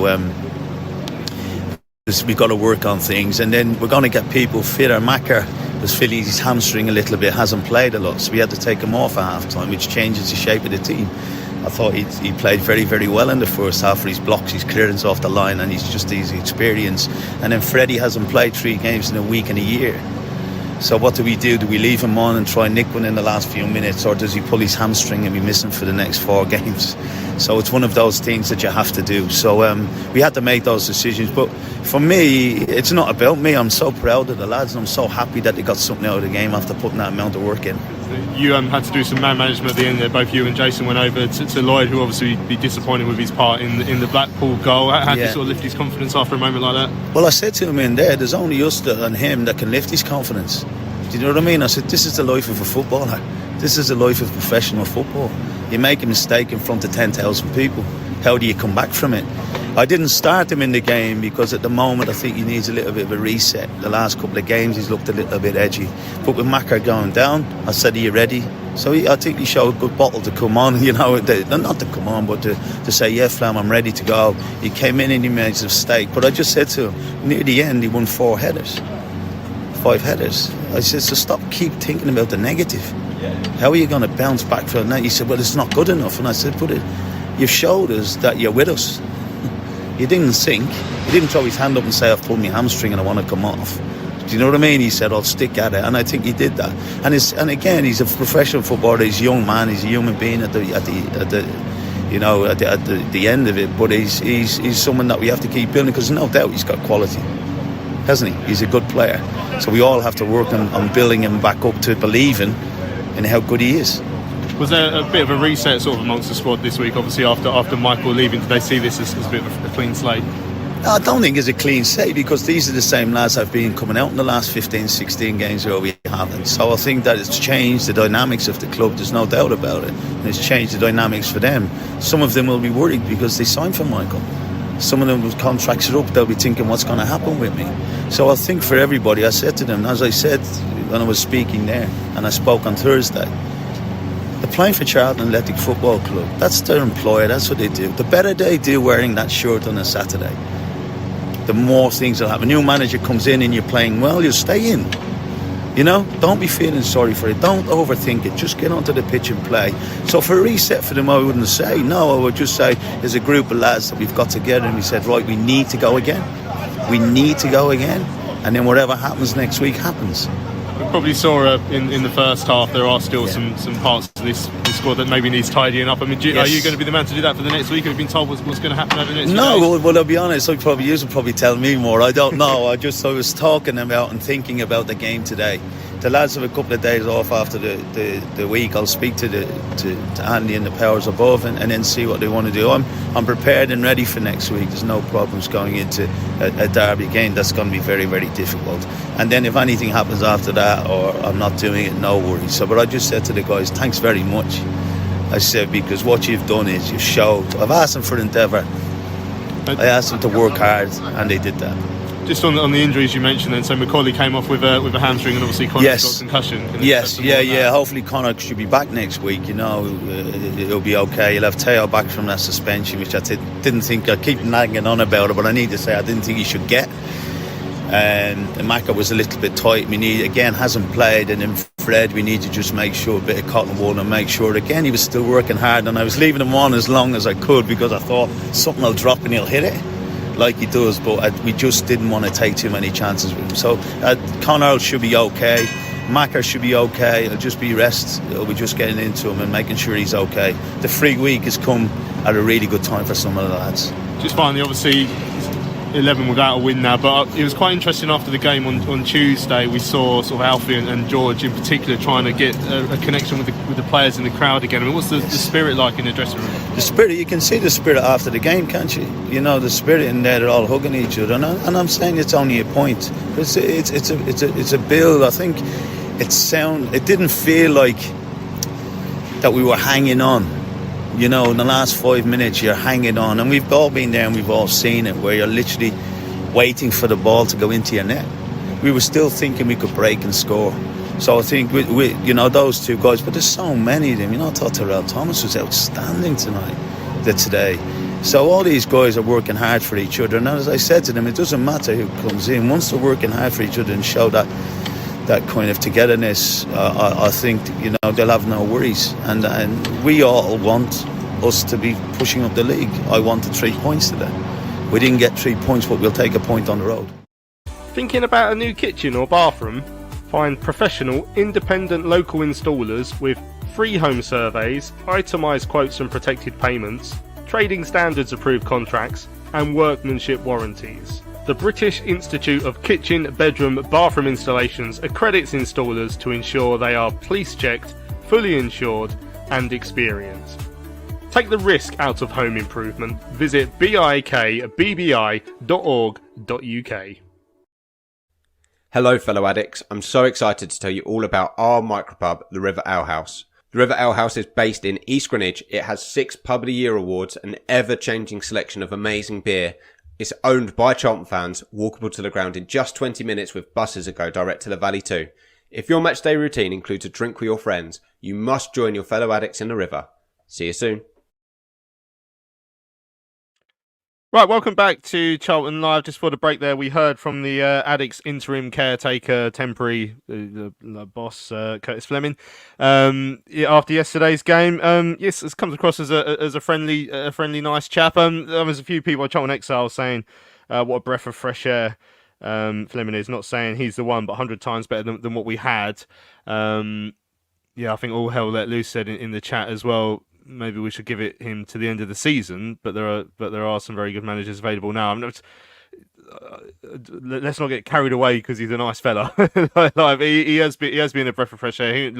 work on things. And then we're going to get people fitter. Macker was feeling his hamstring a little bit, hasn't played a lot, so we had to take him off at half time, which changes the shape of the team. I thought he played very, very well in the first half for his blocks, his clearance off the line, and his experience. And then Freddie hasn't played 3 games in a week and a year. So what do we do? Do we leave him on and try and nick one in the last few minutes, or does he pull his hamstring and be missing for the next 4 games? So it's one of those things that you have to do. So we had to make those decisions. But for me, it's not about me. I'm so proud of the lads, and I'm so happy that they got something out of the game after putting that amount of work in. You had to do some man management at the end there. Both you and Jason went over to Lloyd, who obviously be disappointed with his part in the Blackpool goal. How did you sort of lift his confidence after a moment like that? Well, I said to him in there's only us and him that can lift his confidence. Do you know what I mean? I said, this is the life of a footballer. This is the life of professional football. You make a mistake in front of 10,000 people. How do you come back from it? I didn't start him in the game because at the moment I think he needs a little bit of a reset. The last couple of games he's looked a little bit edgy. But with Macker going down, I said, are you ready? So I think he showed a good bottle to come on, not to come on, but to say, yeah, Flam, I'm ready to go. He came in and he made a mistake. But I just said to him, near the end, he won 4 headers. 5 headers. I said, so keep thinking about the negative. How are you going to bounce back from that? He said, well, it's not good enough. And I said, but you've showed us that you're with us. You didn't sink. He didn't throw his hand up and say, I've pulled my hamstring and I want to come off. Do you know what I mean? He said, I'll stick at it. And I think he did that. And again, he's a professional footballer. He's a young man. He's a human being at the end of it. But he's someone that we have to keep building, because no doubt he's got quality, hasn't he? He's a good player. So we all have to work on building him back up to believing in how good he is. Was there a bit of a reset sort of amongst the squad this week, obviously after Michael leaving? Did they see this as a bit of a clean slate? I don't think it's a clean slate, because these are the same lads I've been coming out in the last 15, 16 games where we haven't. So I think that it's changed the dynamics of the club, there's no doubt about it. And it's changed the dynamics for them. Some of them will be worried because they signed for Michael. Some of them with contracts are up, they'll be thinking, what's going to happen with me? So I think for everybody, I said to them, as I said when I was speaking there, and I spoke on Thursday, they're playing for Charlton Athletic Football Club. That's their employer, that's what they do. The better they do wearing that shirt on a Saturday, the more things will happen. A new manager comes in and you're playing well, you'll stay in. You know, don't be feeling sorry for it. Don't overthink it. Just get onto the pitch and play. So for a reset for them, I wouldn't say no. I would just say there's a group of lads that we've got together and we said, right, we need to go again. We need to go again. And then whatever happens next week happens. We probably saw in the first half there are still some parts of this squad that maybe needs tidying up. I mean, are you going to be the man to do that for the next week? Have you been told what's going to happen over the next few days? Well, I'll be honest, you will probably tell me more. I don't know. I was talking about and thinking about the game today. The lads have a couple of days off after the week. I'll speak to Andy and the powers above and then see what they want to do. I'm prepared and ready for next week. There's no problems going into a derby game. That's going to be very, very difficult. And then if anything happens after that or I'm not doing it, no worries. So, but I just said to the guys, thanks very much. I said, because what you've done is you've showed. I've asked them for endeavour. I asked them to work hard and they did that. Just on the injuries you mentioned then, so Macaulay came off with a hamstring and obviously Connor's got concussion. Hopefully Connor should be back next week, you know, it'll be okay. He'll have Teo back from that suspension, which I didn't think, I keep nagging on about it, but I need to say I didn't think he should get. And Maka was a little bit tight. We need, again, hasn't played, and then Fred, we need to just make sure, a bit of cotton wool and make sure, again, he was still working hard, and I was leaving him on as long as I could because I thought something will drop and he'll hit it like he does, but we just didn't want to take too many chances with him. So Connor should be okay, Macker should be okay. It'll just be rest. It'll be just getting into him and making sure he's okay. The free week has come at a really good time for some of the lads. Just finally, obviously 11 without a win now, but it was quite interesting after the game on Tuesday. We saw sort of Alfie and George in particular trying to get a connection with the players in the crowd again. I mean, what's the spirit like in the dressing room? The spirit, you can see the spirit after the game, can't you? You know, the spirit in there, they're all hugging each other, and I'm saying it's only a point. It's a build. I think it didn't feel like that we were hanging on. You know, in the last 5 minutes, you're hanging on. And we've all been there and we've all seen it, where you're literally waiting for the ball to go into your net. We were still thinking we could break and score. So I think, we you know, those two guys, but there's so many of them. You know, I thought Terrell Thomas was outstanding today. So all these guys are working hard for each other. And as I said to them, it doesn't matter who comes in. Once they're working hard for each other and show that kind of togetherness, I think, you know, they'll have no worries. And we all want us to be pushing up the league. I wanted 3 points today. We didn't get 3 points, but we'll take a point on the road. Thinking about a new kitchen or bathroom? Find professional, independent local installers with free home surveys, itemised quotes and protected payments, trading standards approved contracts, and workmanship warranties. The British Institute of Kitchen, Bedroom, Bathroom Installations accredits installers to ensure they are police checked, fully insured and experienced. Take the risk out of home improvement. Visit bikbbi.org.uk. Hello fellow addicts, I'm so excited to tell you all about our micropub, the River Ale House. The River Ale House is based in East Greenwich. It has 6 Pub of the Year awards, an ever-changing selection of amazing beer. It's owned by Charlton fans, walkable to the ground in just 20 minutes with buses that go direct to the Valley too. If your matchday routine includes a drink with your friends, you must join your fellow addicts in the River. See you soon. Right, welcome back to Charlton Live. Just for the break there, we heard from the Addicts interim caretaker, temporary the boss, Curtis Fleming, after yesterday's game. Yes, it comes across as a friendly, nice chap. There was a few people at Charlton Exile saying, what a breath of fresh air Fleming is. Not saying he's the one, but 100 times better than what we had. Yeah, I think all hell let loose said in the chat as well. Maybe we should give him to the end of the season, but there are some very good managers available now. Let's not get carried away because he's a nice fella. He has been a breath of fresh air.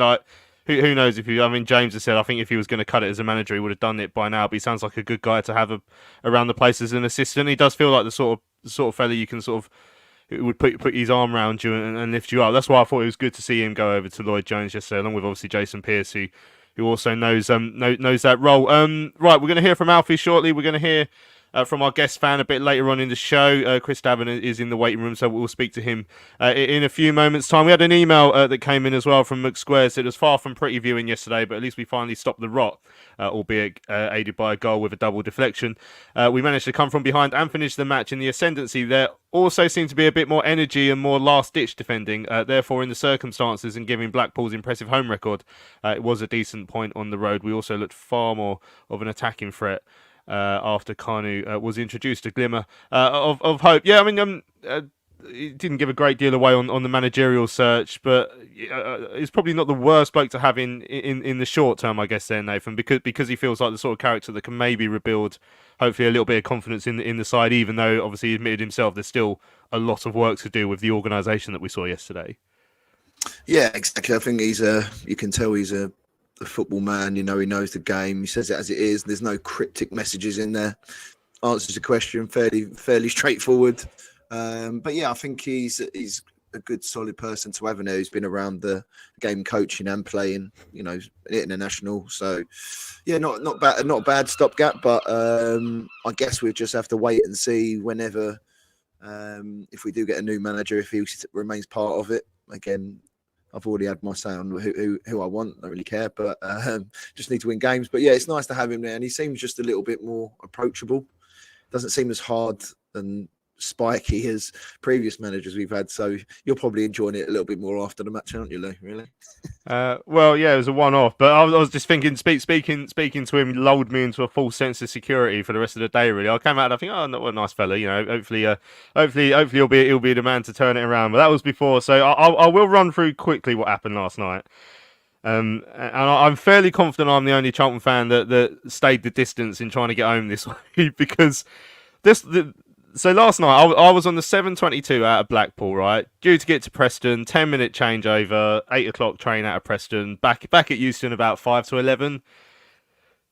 Who knows if James has said I think if he was going to cut it as a manager, he would have done it by now. But he sounds like a good guy to have around the place as an assistant. He does feel like the sort of fella you can it would put his arm around you and lift you up. That's why I thought it was good to see him go over to Lloyd Jones yesterday, along with obviously Jason Pearce, who also knows that role. Right, we're going to hear from Alfie shortly. We're going to hear from our guest fan a bit later on in the show. Chris Davern is in the waiting room, so we'll speak to him in a few moments' time. We had an email that came in as well from McSquares. It was far from pretty viewing yesterday, but at least we finally stopped the rot, albeit aided by a goal with a double deflection. We managed to come from behind and finish the match in the ascendancy. There also seemed to be a bit more energy and more last-ditch defending. Therefore, in the circumstances and given Blackpool's impressive home record, it was a decent point on the road. We also looked far more of an attacking threat after Kanu was introduced, a glimmer of hope. Yeah, it didn't give a great deal away on the managerial search, but it's probably not the worst bloke to have in the short term, I guess, there, Nathan, because he feels like the sort of character that can maybe rebuild, hopefully, a little bit of confidence in the side, even though, obviously, he admitted himself there's still a lot of work to do with the organisation that we saw yesterday. Yeah, exactly. I think you can tell he's a football man. He knows the game. He says it as it is. There's no cryptic messages in there. Answers the question fairly straightforward. But yeah, I think he's a good solid person to have in there. He's been around the game coaching and playing, international. So yeah, not a bad stopgap. But I guess we'll just have to wait and see whenever if we do get a new manager, if he remains part of it. Again, I've already had my say on who I want. I don't really care, but just need to win games. But yeah, it's nice to have him there, and he seems just a little bit more approachable. Doesn't seem as hard and spiky as previous managers we've had. So you're probably enjoying it a little bit more after the match, aren't you, Lou? Really? Well, yeah, it was a one-off, but I was just thinking, speaking to him lulled me into a false sense of security for the rest of the day. Really, I came out and I think, oh, what a nice fella. Hopefully he'll be the man to turn it around. But that was before, so I will run through quickly what happened last night. And I'm fairly confident I'm the only Charlton fan that stayed the distance in trying to get home this week because So last night, I was on the 7:22 out of Blackpool, right? Due to get to Preston, 10-minute changeover, 8 o'clock train out of Preston, back at Euston about 5 to 11.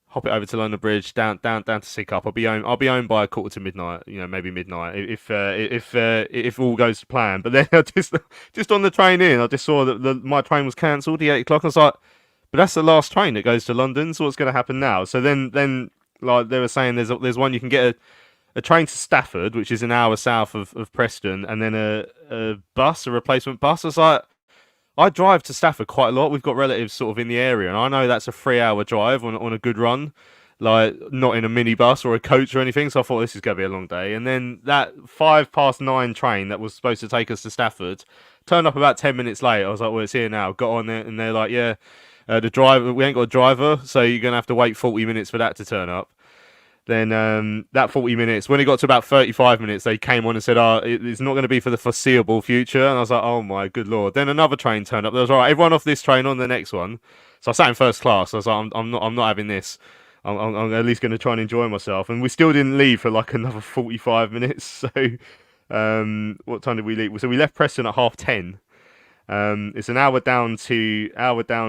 Hop it over to London Bridge, down to Sidcup. I'll be home by a quarter to midnight, maybe midnight, if all goes to plan. But then just on the train in, I just saw that my train was cancelled, the 8 o'clock. I was like, but that's the last train that goes to London, so what's going to happen now? So then like they were saying, there's one you can get a train to Stafford, which is an hour south of Preston, and then a replacement bus. I was like, I drive to Stafford quite a lot. We've got relatives sort of in the area, and I know that's a 3-hour drive on a good run, like not in a minibus or a coach or anything. So I thought this is going to be a long day. And then that 9:05 train that was supposed to take us to Stafford turned up about 10 minutes late. I was like, well, it's here now. Got on there, and they're like, yeah, the driver, we ain't got a driver, so you're going to have to wait 40 minutes for that to turn up. Then that 40 minutes, when it got to about 35 minutes, they came on and said, it's not going to be for the foreseeable future. And I was like, oh my good Lord. Then another train turned up. There was, all right, everyone off this train on the next one. So I sat in first class. I was like, I'm not having this. I'm at least going to try and enjoy myself. And we still didn't leave for like another 45 minutes. So what time did we leave? So we left Preston at 10:30. It's an hour down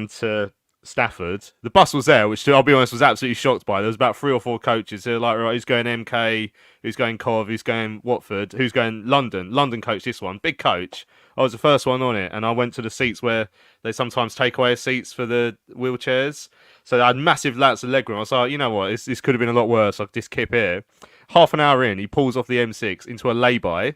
to Stafford. The bus was there, which I'll be honest was absolutely shocked by. There was about 3 or 4 coaches. They're like, right, who's going MK, who's going Cov, who's going Watford, who's going London coach, this one, big coach. I was the first one on it, and I went to the seats where they sometimes take away seats for the wheelchairs. So I had massive lats of legroom. I was like, you know what, this could have been a lot worse. I'll just keep here. Half an hour in, he pulls off the M6 into a lay-by,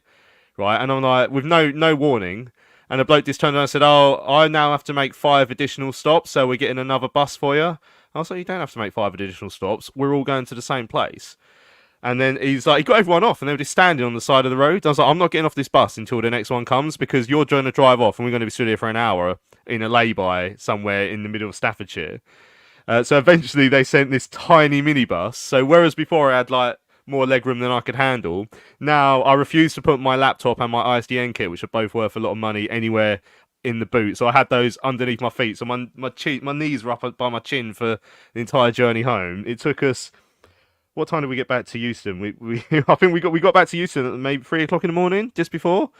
right? And I'm like, with no warning. And the bloke just turned around and said, oh, I now have to make 5 additional stops, so we're getting another bus for you. I was like, you don't have to make 5 additional stops. We're all going to the same place. And then he got everyone off, and they were just standing on the side of the road. I was like, I'm not getting off this bus until the next one comes, because you're going to drive off, and we're going to be stood here for an hour in a lay-by somewhere in the middle of Staffordshire. So eventually they sent this tiny minibus. So whereas before I had like more legroom than I could handle, now I refuse to put my laptop and my ISDN kit, which are both worth a lot of money, anywhere in the boot. So I had those underneath my feet. So my knees were up by my chin for the entire journey home. It took us... What time did we get back to Euston? I think we got back to Euston at maybe 3 o'clock in the morning, just before.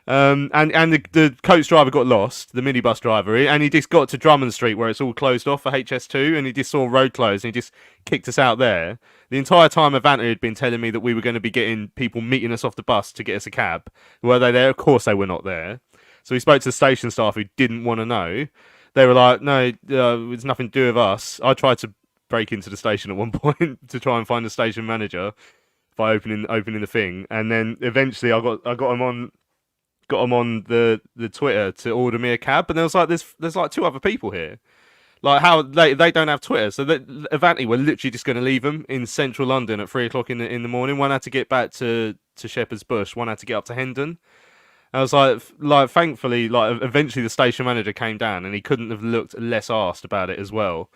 And the coach driver got lost, the minibus driver, and he just got to Drummond Street where it's all closed off for HS2, and he just saw road closed, and he just kicked us out there. The entire time Avanti had been telling me that we were going to be getting people meeting us off the bus to get us a cab. Were they there? Of course they were not there. So we spoke to the station staff who didn't want to know. They were like, no, it's nothing to do with us. I tried to break into the station at one point to try and find the station manager by opening the thing, and then eventually I got him on the Twitter to order me a cab, and there was like there's like 2 other people here, like how they don't have Twitter, so Avanti were literally just going to leave them in central London at 3 o'clock in the morning. One had to get back to Shepherd's Bush, one had to get up to Hendon. I was like thankfully, like eventually the station manager came down, and he couldn't have looked less arsed about it as well.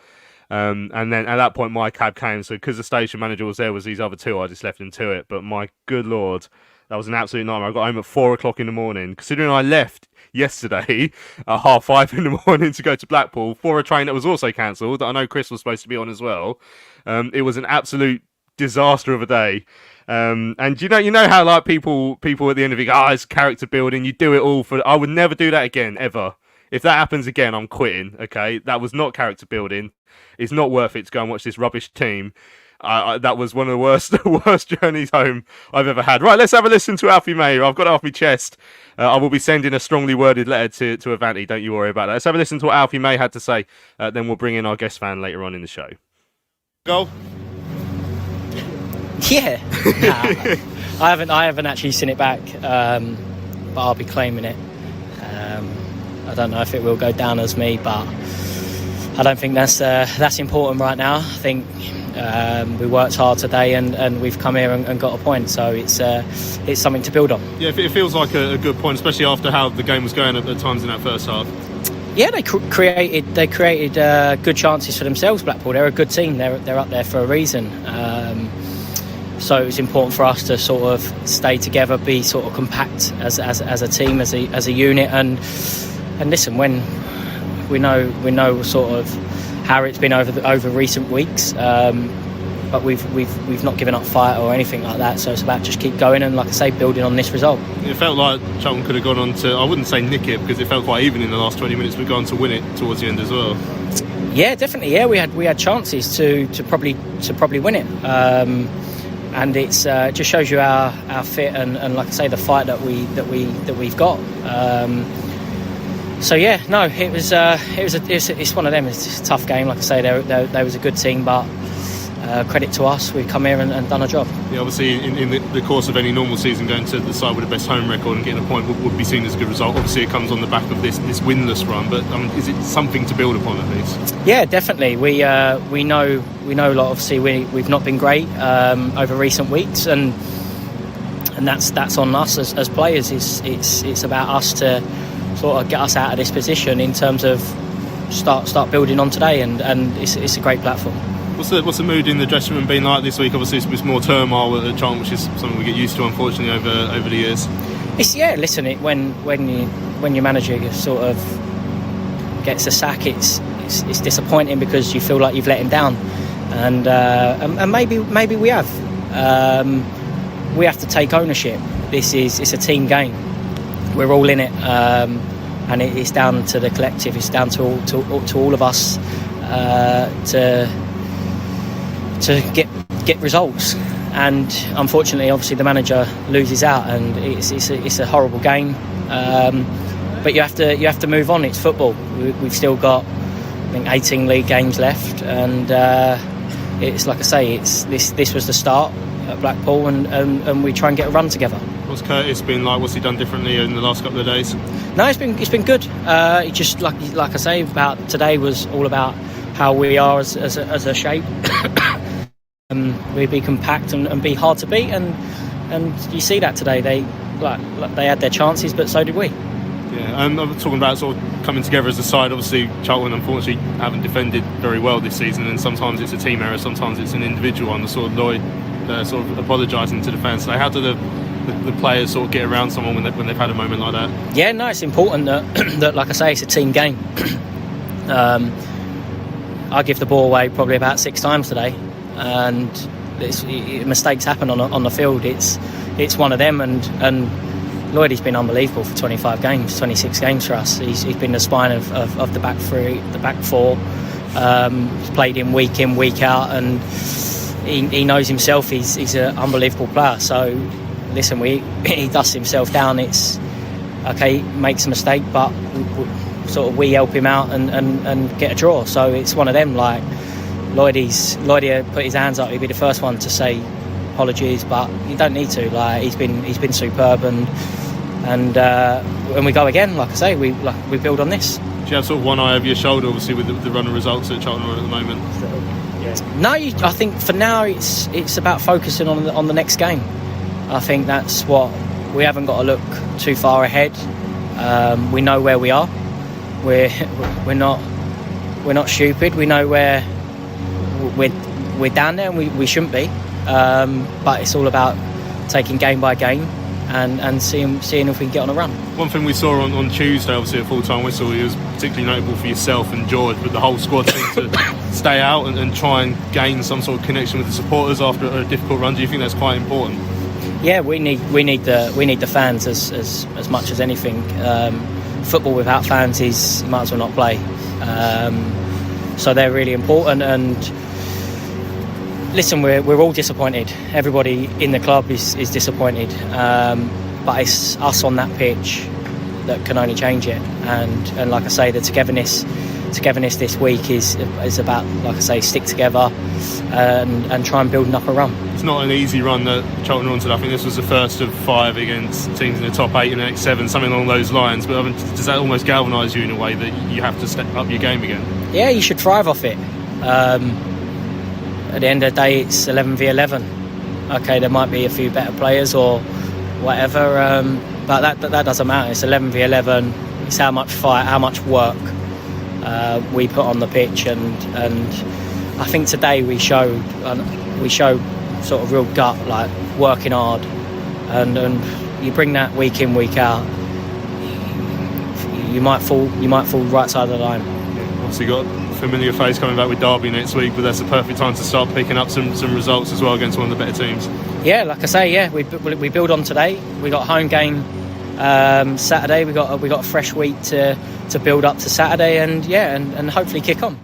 And then at that point my cab came, so because the station manager was there was these other 2, I just left him to it. But my good lord, that was an absolute nightmare. I got home at 4 o'clock in the morning, considering I left yesterday at 5:30 in the morning to go to Blackpool for a train that was also cancelled, that I know Chris was supposed to be on as well. It was an absolute disaster of a day. And you know how like people at the end of it go, it's character building, you do it all for... I would never do that again, ever. If that happens again, I'm quitting, okay? That was not character building. It's not worth it to go and watch this rubbish team. That was one of the worst journeys home I've ever had. Right, let's have a listen to Alfie May. I've got it off my chest. I will be sending a strongly worded letter to Avanti. Don't you worry about that. Let's have a listen to what Alfie May had to say. Then we'll bring in our guest fan later on in the show. Goal? Yeah. I haven't actually seen it back, but I'll be claiming it. I don't know if it will go down as me, but I don't think that's important right now. I think we worked hard today and we've come here and got a point, so it's something to build on. Yeah, it feels like a good point, especially after how the game was going at times in that first half. Yeah, they created good chances for themselves. Blackpool, they're a good team. They're up there for a reason. So it was important for us to sort of stay together, be sort of compact as a team, as a unit, and listen, when we know sort of how it's been over recent weeks, but we've not given up fight or anything like that. So it's about just keep going and, like I say, building on this result. It felt like Charlton could have gone on to, I wouldn't say nick it, because it felt quite even in the last 20 minutes, but gone to win it towards the end as well. Yeah, definitely. Yeah, we had chances to probably win it. And it's just shows you our fit and like I say, the fight that we've got. So yeah, no, it's one of them. It's a tough game. Like I say, there was a good team, but credit to us, we've come here and done a job. Yeah, obviously in the course of any normal season, going to the side with the best home record and getting a point would be seen as a good result. Obviously it comes on the back of this winless run, but is it something to build upon at least? Yeah, definitely. We know a lot. Obviously we've not been great over recent weeks, and that's on us as players. It's about us to sort of get us out of this position in terms of start building on today, and it's a great platform. What's the mood in the dressing room been like this week? Obviously, it's more turmoil at Charlton, which is something we get used to, unfortunately, over the years. Listen, when your manager sort of gets a sack, it's disappointing because you feel like you've let him down, and maybe we have. We have to take ownership. It's a team game. We're all in it, and it's down to the collective. It's down to all of us to get results. And unfortunately, obviously, the manager loses out, and it's a horrible game. But you have to move on. It's football. We've still got, I think, 18 league games left, and it's like I say, this was the start at Blackpool, and we try and get a run together. What's Curtis been like? What's he done differently in the last couple of days? No, it's been good. It just like I say, about today was all about how we are as a shape. we'd be compact and be hard to beat, and you see that today. They had their chances, but so did we. Yeah, and I'm talking about sort of coming together as a side. Obviously, Charlton unfortunately haven't defended very well this season, and sometimes it's a team error, sometimes it's an individual one. The sort of Lloyd sort of apologising to the fans. So how do the players sort of get around someone when they've had a moment like that? Yeah, no, it's important that like I say, it's a team game. I give the ball away probably about 6 times today, and mistakes happen on the field. It's one of them, and Lloyd has been unbelievable for 26 games for us. He's been the spine of the back three, the back four. He's played in, week out, and he knows himself. He's an unbelievable player. So listen, he dusts himself down. It's okay, makes a mistake, but we help him out and get a draw. So it's one of them. Like Lloydie put his hands up. He'd be the first one to say apologies, but you don't need to. Like he's been superb, and when we go again, like I say, we build on this. Do you have sort of one eye over your shoulder, obviously, with the run of results that Charlton are at the moment? No, I think for now it's about focusing on the next game. I think that's what we haven't got to look too far ahead. We know where we are. We're not stupid. We know where we're down there, and we shouldn't be. But it's all about taking game by game and seeing if we can get on a run. One thing we saw on Tuesday, obviously at full-time whistle, it was particularly notable for yourself and George, but the whole squad seemed to stay out and try and gain some sort of connection with the supporters after a difficult run. Do you think that's quite important? Yeah, we need the fans as much as anything. Football without fans you might as well not play. So they're really important, and listen, we're all disappointed. Everybody in the club is disappointed, but it's us on that pitch that can only change it. And like I say, the togetherness this week is about, like I say, stick together and try and build up a run. It's not an easy run that Charlton are on today. I think this was the first of 5 against teams in the top 8 in the next 7, something along those lines. But does that almost galvanise you in a way that you have to step up your game again? Yeah, you should thrive off it. At the end of the day, it's 11 v 11. Okay, there might be a few better players or whatever, but that doesn't matter. It's 11 v 11. It's how much fight, how much work we put on the pitch, and I think today we showed sort of real gut, like working hard, and you bring that week in, week out, you might fall right side of the line. Obviously got a familiar face coming back with Derby next week, but that's the perfect time to start picking up some results as well against one of the better teams. Yeah, like I say, we build on today. We got a home game Saturday. We got a fresh week to build up to Saturday, and hopefully kick on.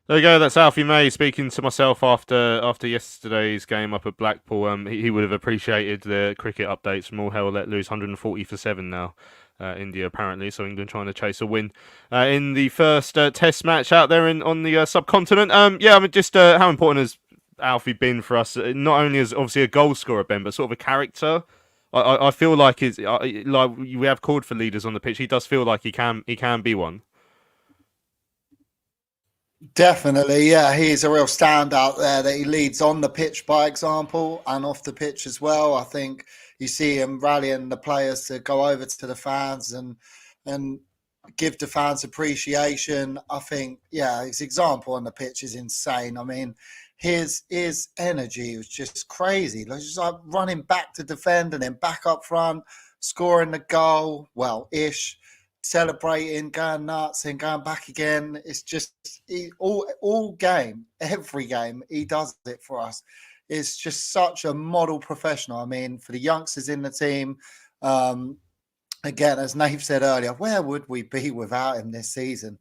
There you go. That's Alfie May speaking to myself after yesterday's game up at Blackpool. He would have appreciated the cricket updates from all hell let loose. 140 for 7 now. India apparently, so England trying to chase a win in the first Test match out there on the subcontinent. Just how important has Alfie been for us? Not only as obviously a goal scorer, Ben, but sort of a character. I feel like like we have called for leaders on the pitch. He does feel like he can be one. Definitely, yeah. He's a real standout there, that he leads on the pitch by example and off the pitch as well. I think you see him rallying the players to go over to the fans and give the fans appreciation. I think, his example on the pitch is insane. I mean, his energy was just crazy. Just like running back to defend and then back up front, scoring the goal, celebrating, going nuts and going back again. It's just all game, every game, he does it for us. It's just such a model professional. I mean, for the youngsters in the team, again, as Nave said earlier, where would we be without him this season?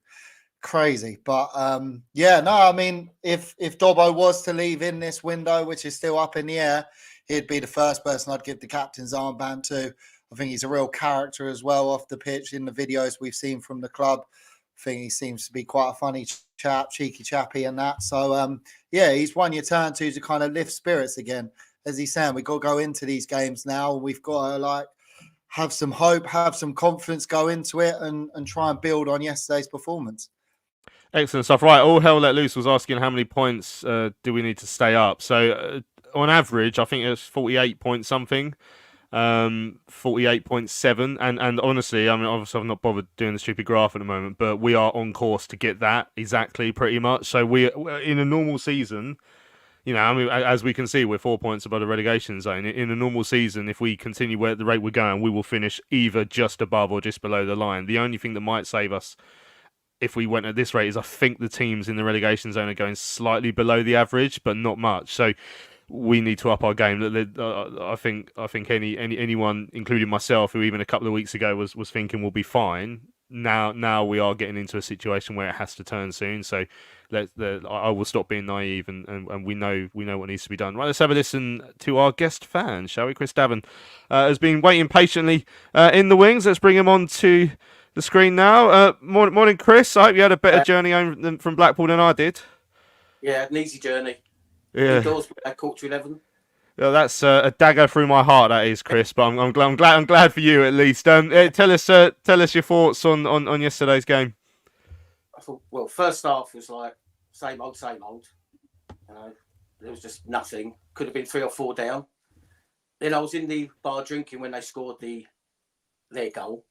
Crazy. But I mean, if Dobbo was to leave in this window, which is still up in the air, he'd be the first person I'd give the captain's armband to. I think he's a real character as well off the pitch. In the videos we've seen from the club, I think he seems to be quite a funny chap, cheeky chappy and that. So, he's one you turn to kind of lift spirits again. As he's saying, we've got to go into these games now. We've got to have some hope, have some confidence, go into it and try and build on yesterday's performance. Excellent stuff. Right, All Hell Let Loose was asking how many points do we need to stay up. So on average, I think it's 48 point something, 48.7. And honestly, I mean, obviously I've not bothered doing the stupid graph at the moment, but we are on course to get that exactly pretty much. So we in a normal season, you know, I mean, as we can see, we're 4 points above the relegation zone. In a normal season, if we continue at the rate we're going, we will finish either just above or just below the line. The only thing that might save us if we went at this rate is I think the teams in the relegation zone are going slightly below the average, but not much. So we need to up our game. I think anyone, including myself, who even a couple of weeks ago was thinking we'll be fine. Now we are getting into a situation where it has to turn soon. So I will stop being naive, and we know what needs to be done. Right, let's have a listen to our guest fan, shall we? Chris Davern has been waiting patiently in the wings. Let's bring him on to the screen now. Morning, Chris. I hope you had a better journey home from Blackpool than I did. Yeah, an easy journey. Yeah. Indoors at 11:15. Well, that's a dagger through my heart, that is, Chris. But I'm glad for you at least. Tell us your thoughts on yesterday's game. I thought, well, first half was like same old. You know, there was just nothing. Could have been 3 or 4 down. Then I was in the bar drinking when they scored their goal.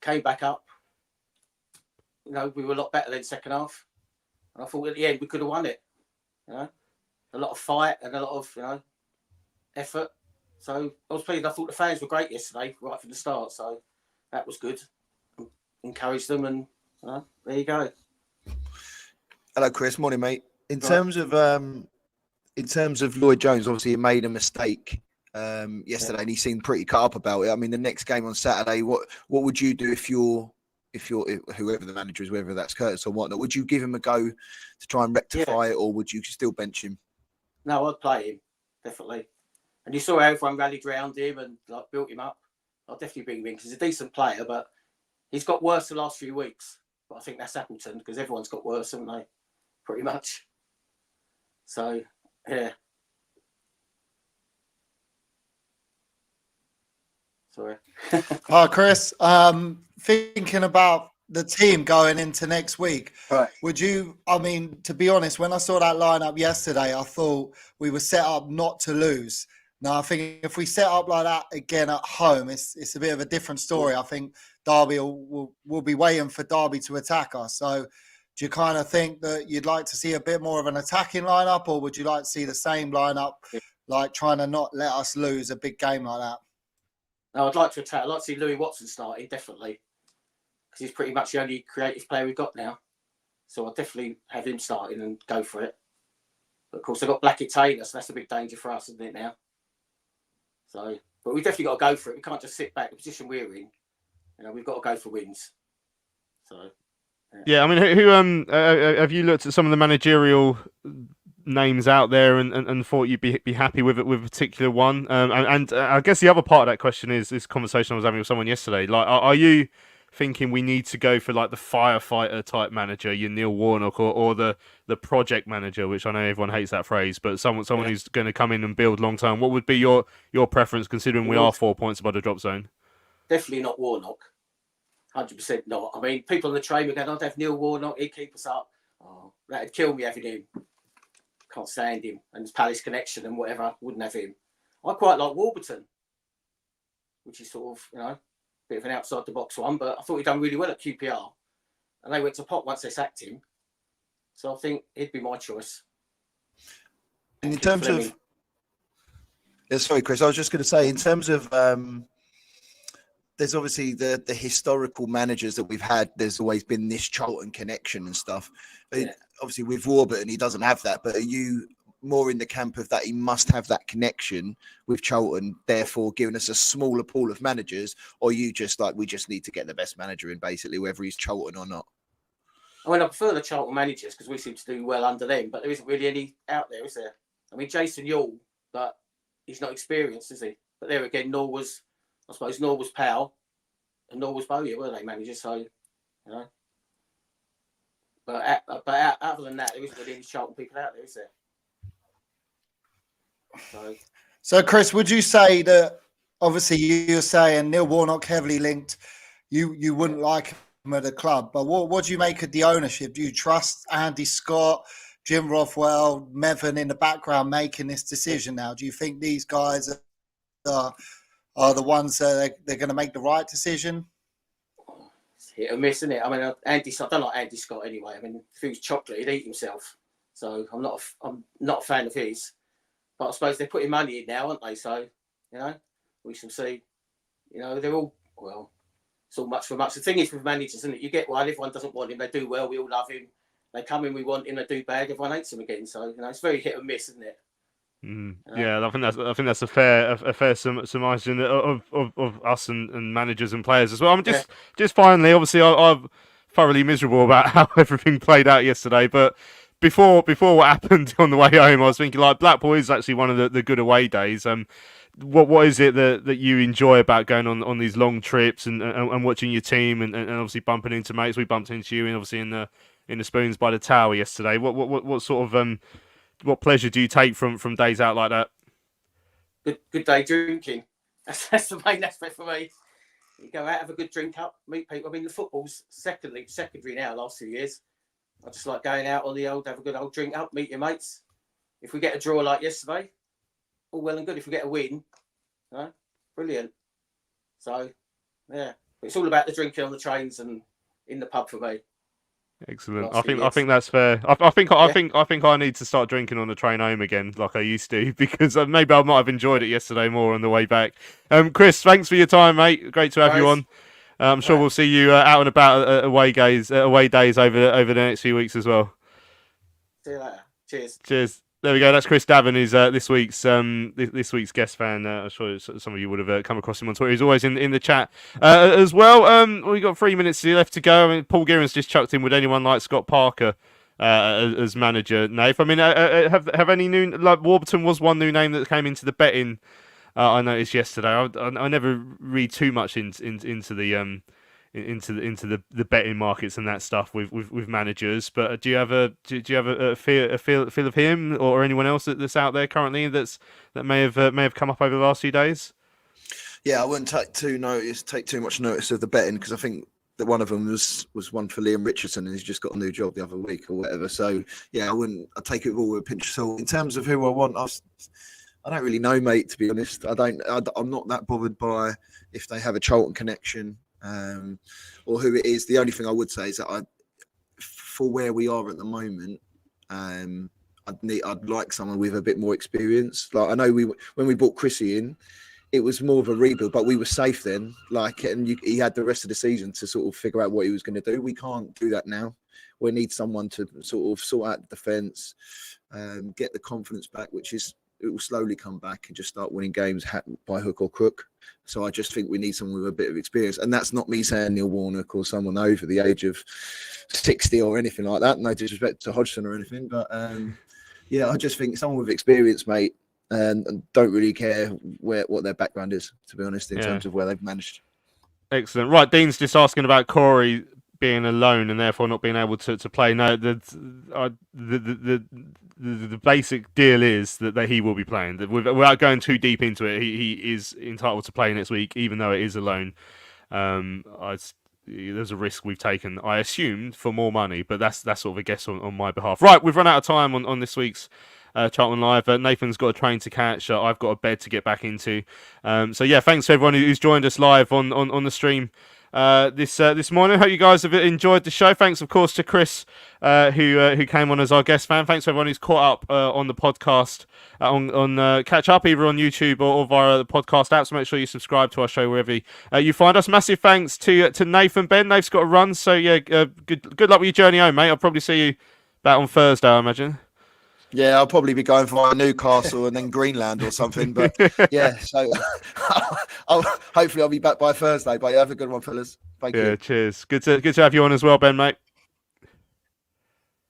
Came back up. You know, we were a lot better than second half. And I thought at the end we could have won it. You know, a lot of fight and a lot of, you know, effort. So I was pleased. I thought the fans were great yesterday, right from the start. So that was good. Encouraged them, and there you go. Hello, Chris. Morning, mate. In terms of Lloyd Jones, obviously he made a mistake yesterday, and he seemed pretty cut up about it. I mean, the next game on Saturday, what would you do if you're whoever the manager is, whether that's Curtis or whatnot? Would you give him a go to try and rectify it, or would you still bench him? No, I'd play him definitely. And you saw how everyone rallied around him and like built him up. I'll definitely bring him in because he's a decent player, but he's got worse the last few weeks. But I think that's Appleton because everyone's got worse, haven't they? Pretty much. So yeah. Sorry. Hi, Chris. Thinking about the team going into next week, right? Would you? I mean, to be honest, when I saw that lineup yesterday, I thought we were set up not to lose. Now, I think if we set up like that again at home, it's a bit of a different story. I think Derby will be waiting for Derby to attack us. So, do you kind of think that you'd like to see a bit more of an attacking lineup, or would you like to see the same lineup, like trying to not let us lose a big game like that? No, I'd like to attack. I'd like to see Louis Watson starting, definitely. Because he's pretty much the only creative player we've got now. So I'll definitely have him starting and go for it. But of course, they've got Blackett Taylor, so that's a big danger for us, isn't it, now? So, but we've definitely got to go for it. We can't just sit back. The position we're in, you know, we've got to go for wins. So, yeah, I mean, who have you looked at some of the managerial names out there and thought you'd be happy with a particular one? And I guess the other part of that question is this conversation I was having with someone yesterday. Like, are you thinking we need to go for like the firefighter type manager, your Neil Warnock, or the project manager, which I know everyone hates that phrase, but someone who's going to come in and build long term? What would be your preference, considering we are 4 points above the drop zone? Definitely not Warnock. 100% not. I mean, people on the train were going, "I'd have Neil Warnock. He'd keep us up." Oh, that'd kill me having him. Can't stand him and his Palace connection and whatever. Wouldn't have him. I quite like Warburton, which is sort of, you know, bit of an outside the box one, but I thought he'd done really well at QPR, and they went to pot once they sacked him. So I think he'd be my choice. And in terms of, sorry, Chris, I was just going to say, in terms of, there's obviously the historical managers that we've had. There's always been this Charlton connection and stuff. Yeah. Obviously, with Warburton, he doesn't have that. But are you more in the camp of that he must have that connection with Charlton, therefore giving us a smaller pool of managers, or you just like, we just need to get the best manager in, basically, whether he's Charlton or not? I mean, I prefer the Charlton managers because we seem to do well under them, but there isn't really any out there, is there? I mean, Jason Yule, but he's not experienced, is he? But there again, Nor was Powell and Nor was Bowyer, were they managers? So, you know. But other than that, there isn't really any Charlton people out there, is there? So, Chris, would you say that, obviously you're saying Neil Warnock heavily linked, you wouldn't like him of the club. But what do you make of the ownership? Do you trust Andy Scott, Jim Rothwell, Mevin in the background making this decision now? Do you think these guys are the ones that they're going to make the right decision? It's hit or miss, isn't it? I mean, I don't like Andy Scott anyway. I mean, if he was chocolate, he'd eat himself. So I'm not a fan of his. But I suppose they're putting money in now, aren't they? So, we shall see. They're all, well, it's all much for much. The thing is with managers, isn't it? You get one, everyone doesn't want him. They do well, we all love him. They come in, we want him. They do bad, everyone hates him again. So, it's very hit or miss, isn't it? Yeah, I think that's a fair surmising of us and managers and players as well. I mean, just finally, obviously, I'm thoroughly miserable about how everything played out yesterday. But before what happened on the way home, I was thinking like Blackpool is actually one of the good away days. What is it that you enjoy about going on these long trips and watching your team and obviously bumping into mates? We bumped into you and obviously in the Spoons by the Tower yesterday. What sort of what pleasure do you take from days out like that? Good day drinking. That's the main aspect for me. You go out, have a good drink up, meet people. I mean, the football's secondary now, last few years. I just like going out on the old, have a good old drink up, meet your mates. If we get a draw like yesterday, all well and good. If we get a win, brilliant. So, yeah, it's all about the drinking on the trains and in the pub for me. Excellent. I think that's fair. I think I need to start drinking on the train home again, like I used to, because maybe I might have enjoyed it yesterday more on the way back. Chris, thanks for your time, mate. Great to have you on. I'm sure we'll see you out and about at away days over the next few weeks as well. See you later. Cheers. Cheers. There we go. That's Chris Davern, who's this week's guest fan. I'm sure some of you would have come across him on Twitter. He's always in the chat as well. We've got 3 minutes left to go. I mean, Paul Gearon's just chucked in. Would anyone like Scott Parker as manager? Nath, I mean, have any new, like Warburton was one new name that came into the betting. I noticed yesterday. I never read too much into the betting markets and that stuff with managers. But do you have a feel of him or anyone else that's out there currently that may have come up over the last few days? Yeah, I wouldn't take too much notice of the betting, because I think that one of them was one for Liam Richardson, and he's just got a new job the other week or whatever. So yeah, I take it all with a pinch of salt. In terms of who I want, I don't really know, mate, to be honest. I'm not that bothered by if they have a Charlton connection or who it is. The only thing I would say is that for where we are at the moment, I'd like someone with a bit more experience. Like I know when we brought Chrissy in, it was more of a rebuild, but we were safe then. He had the rest of the season to sort of figure out what he was going to do. We can't do that now. We need someone to sort of sort out the defence, get the confidence back, it will slowly come back and just start winning games by hook or crook. So I just think we need someone with a bit of experience. And that's not me saying Neil Warnock or someone over the age of 60 or anything like that. No disrespect to Hodgson or anything. But I just think someone with experience, mate, and don't really care what their background is, to be honest, in terms of where they've managed. Excellent. Right, Dean's just asking about Corey being alone and therefore not being able to play. No, the basic deal is that he will be playing. Without going too deep into it, he is entitled to play next week, even though it is a loan. There's a risk we've taken, I assumed, for more money, but that's sort of a guess on my behalf. Right, we've run out of time on this week's Charlton Live. Nathan's got a train to catch. I've got a bed to get back into. So yeah, thanks to everyone who's joined us live on the stream this morning. Hope you guys have enjoyed the show. Thanks, of course, to Chris, who came on as our guest fan. Thanks to everyone who's caught up on the podcast, on catch up either on YouTube or via the podcast app. So make sure you subscribe to our show wherever you find us. Massive thanks to Nathan. Ben, Nate's got to run, so yeah, good luck with your journey home, mate. I'll probably see you back on Thursday, I imagine. Yeah, I'll probably be going for Newcastle and then Greenland or something. But yeah, so hopefully I'll be back by Thursday. But yeah, have a good one, fellas. Thank you. Yeah, cheers. Good to have you on as well, Ben, mate.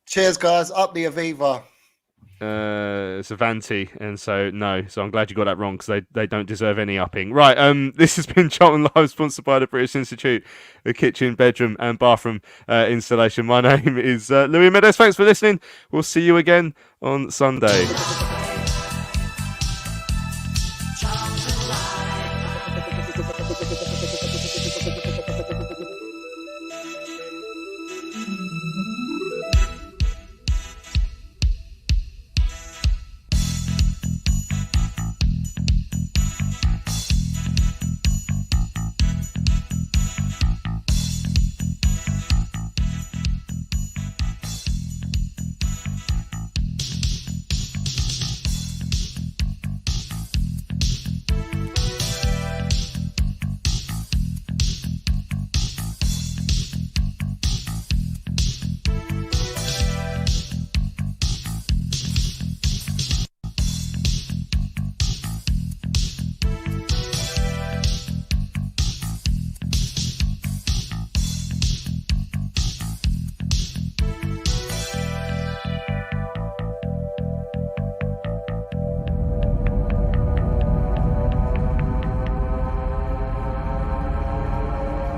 Cheers, guys. Up the Aviva. It's Avanti, and so no. So I'm glad you got that wrong, because they don't deserve any upping. Right, this has been Charlton Live, sponsored by the British Institute, the kitchen, bedroom and bathroom installation. My name is Louis Meadows. Thanks for listening. We'll see you again on Sunday.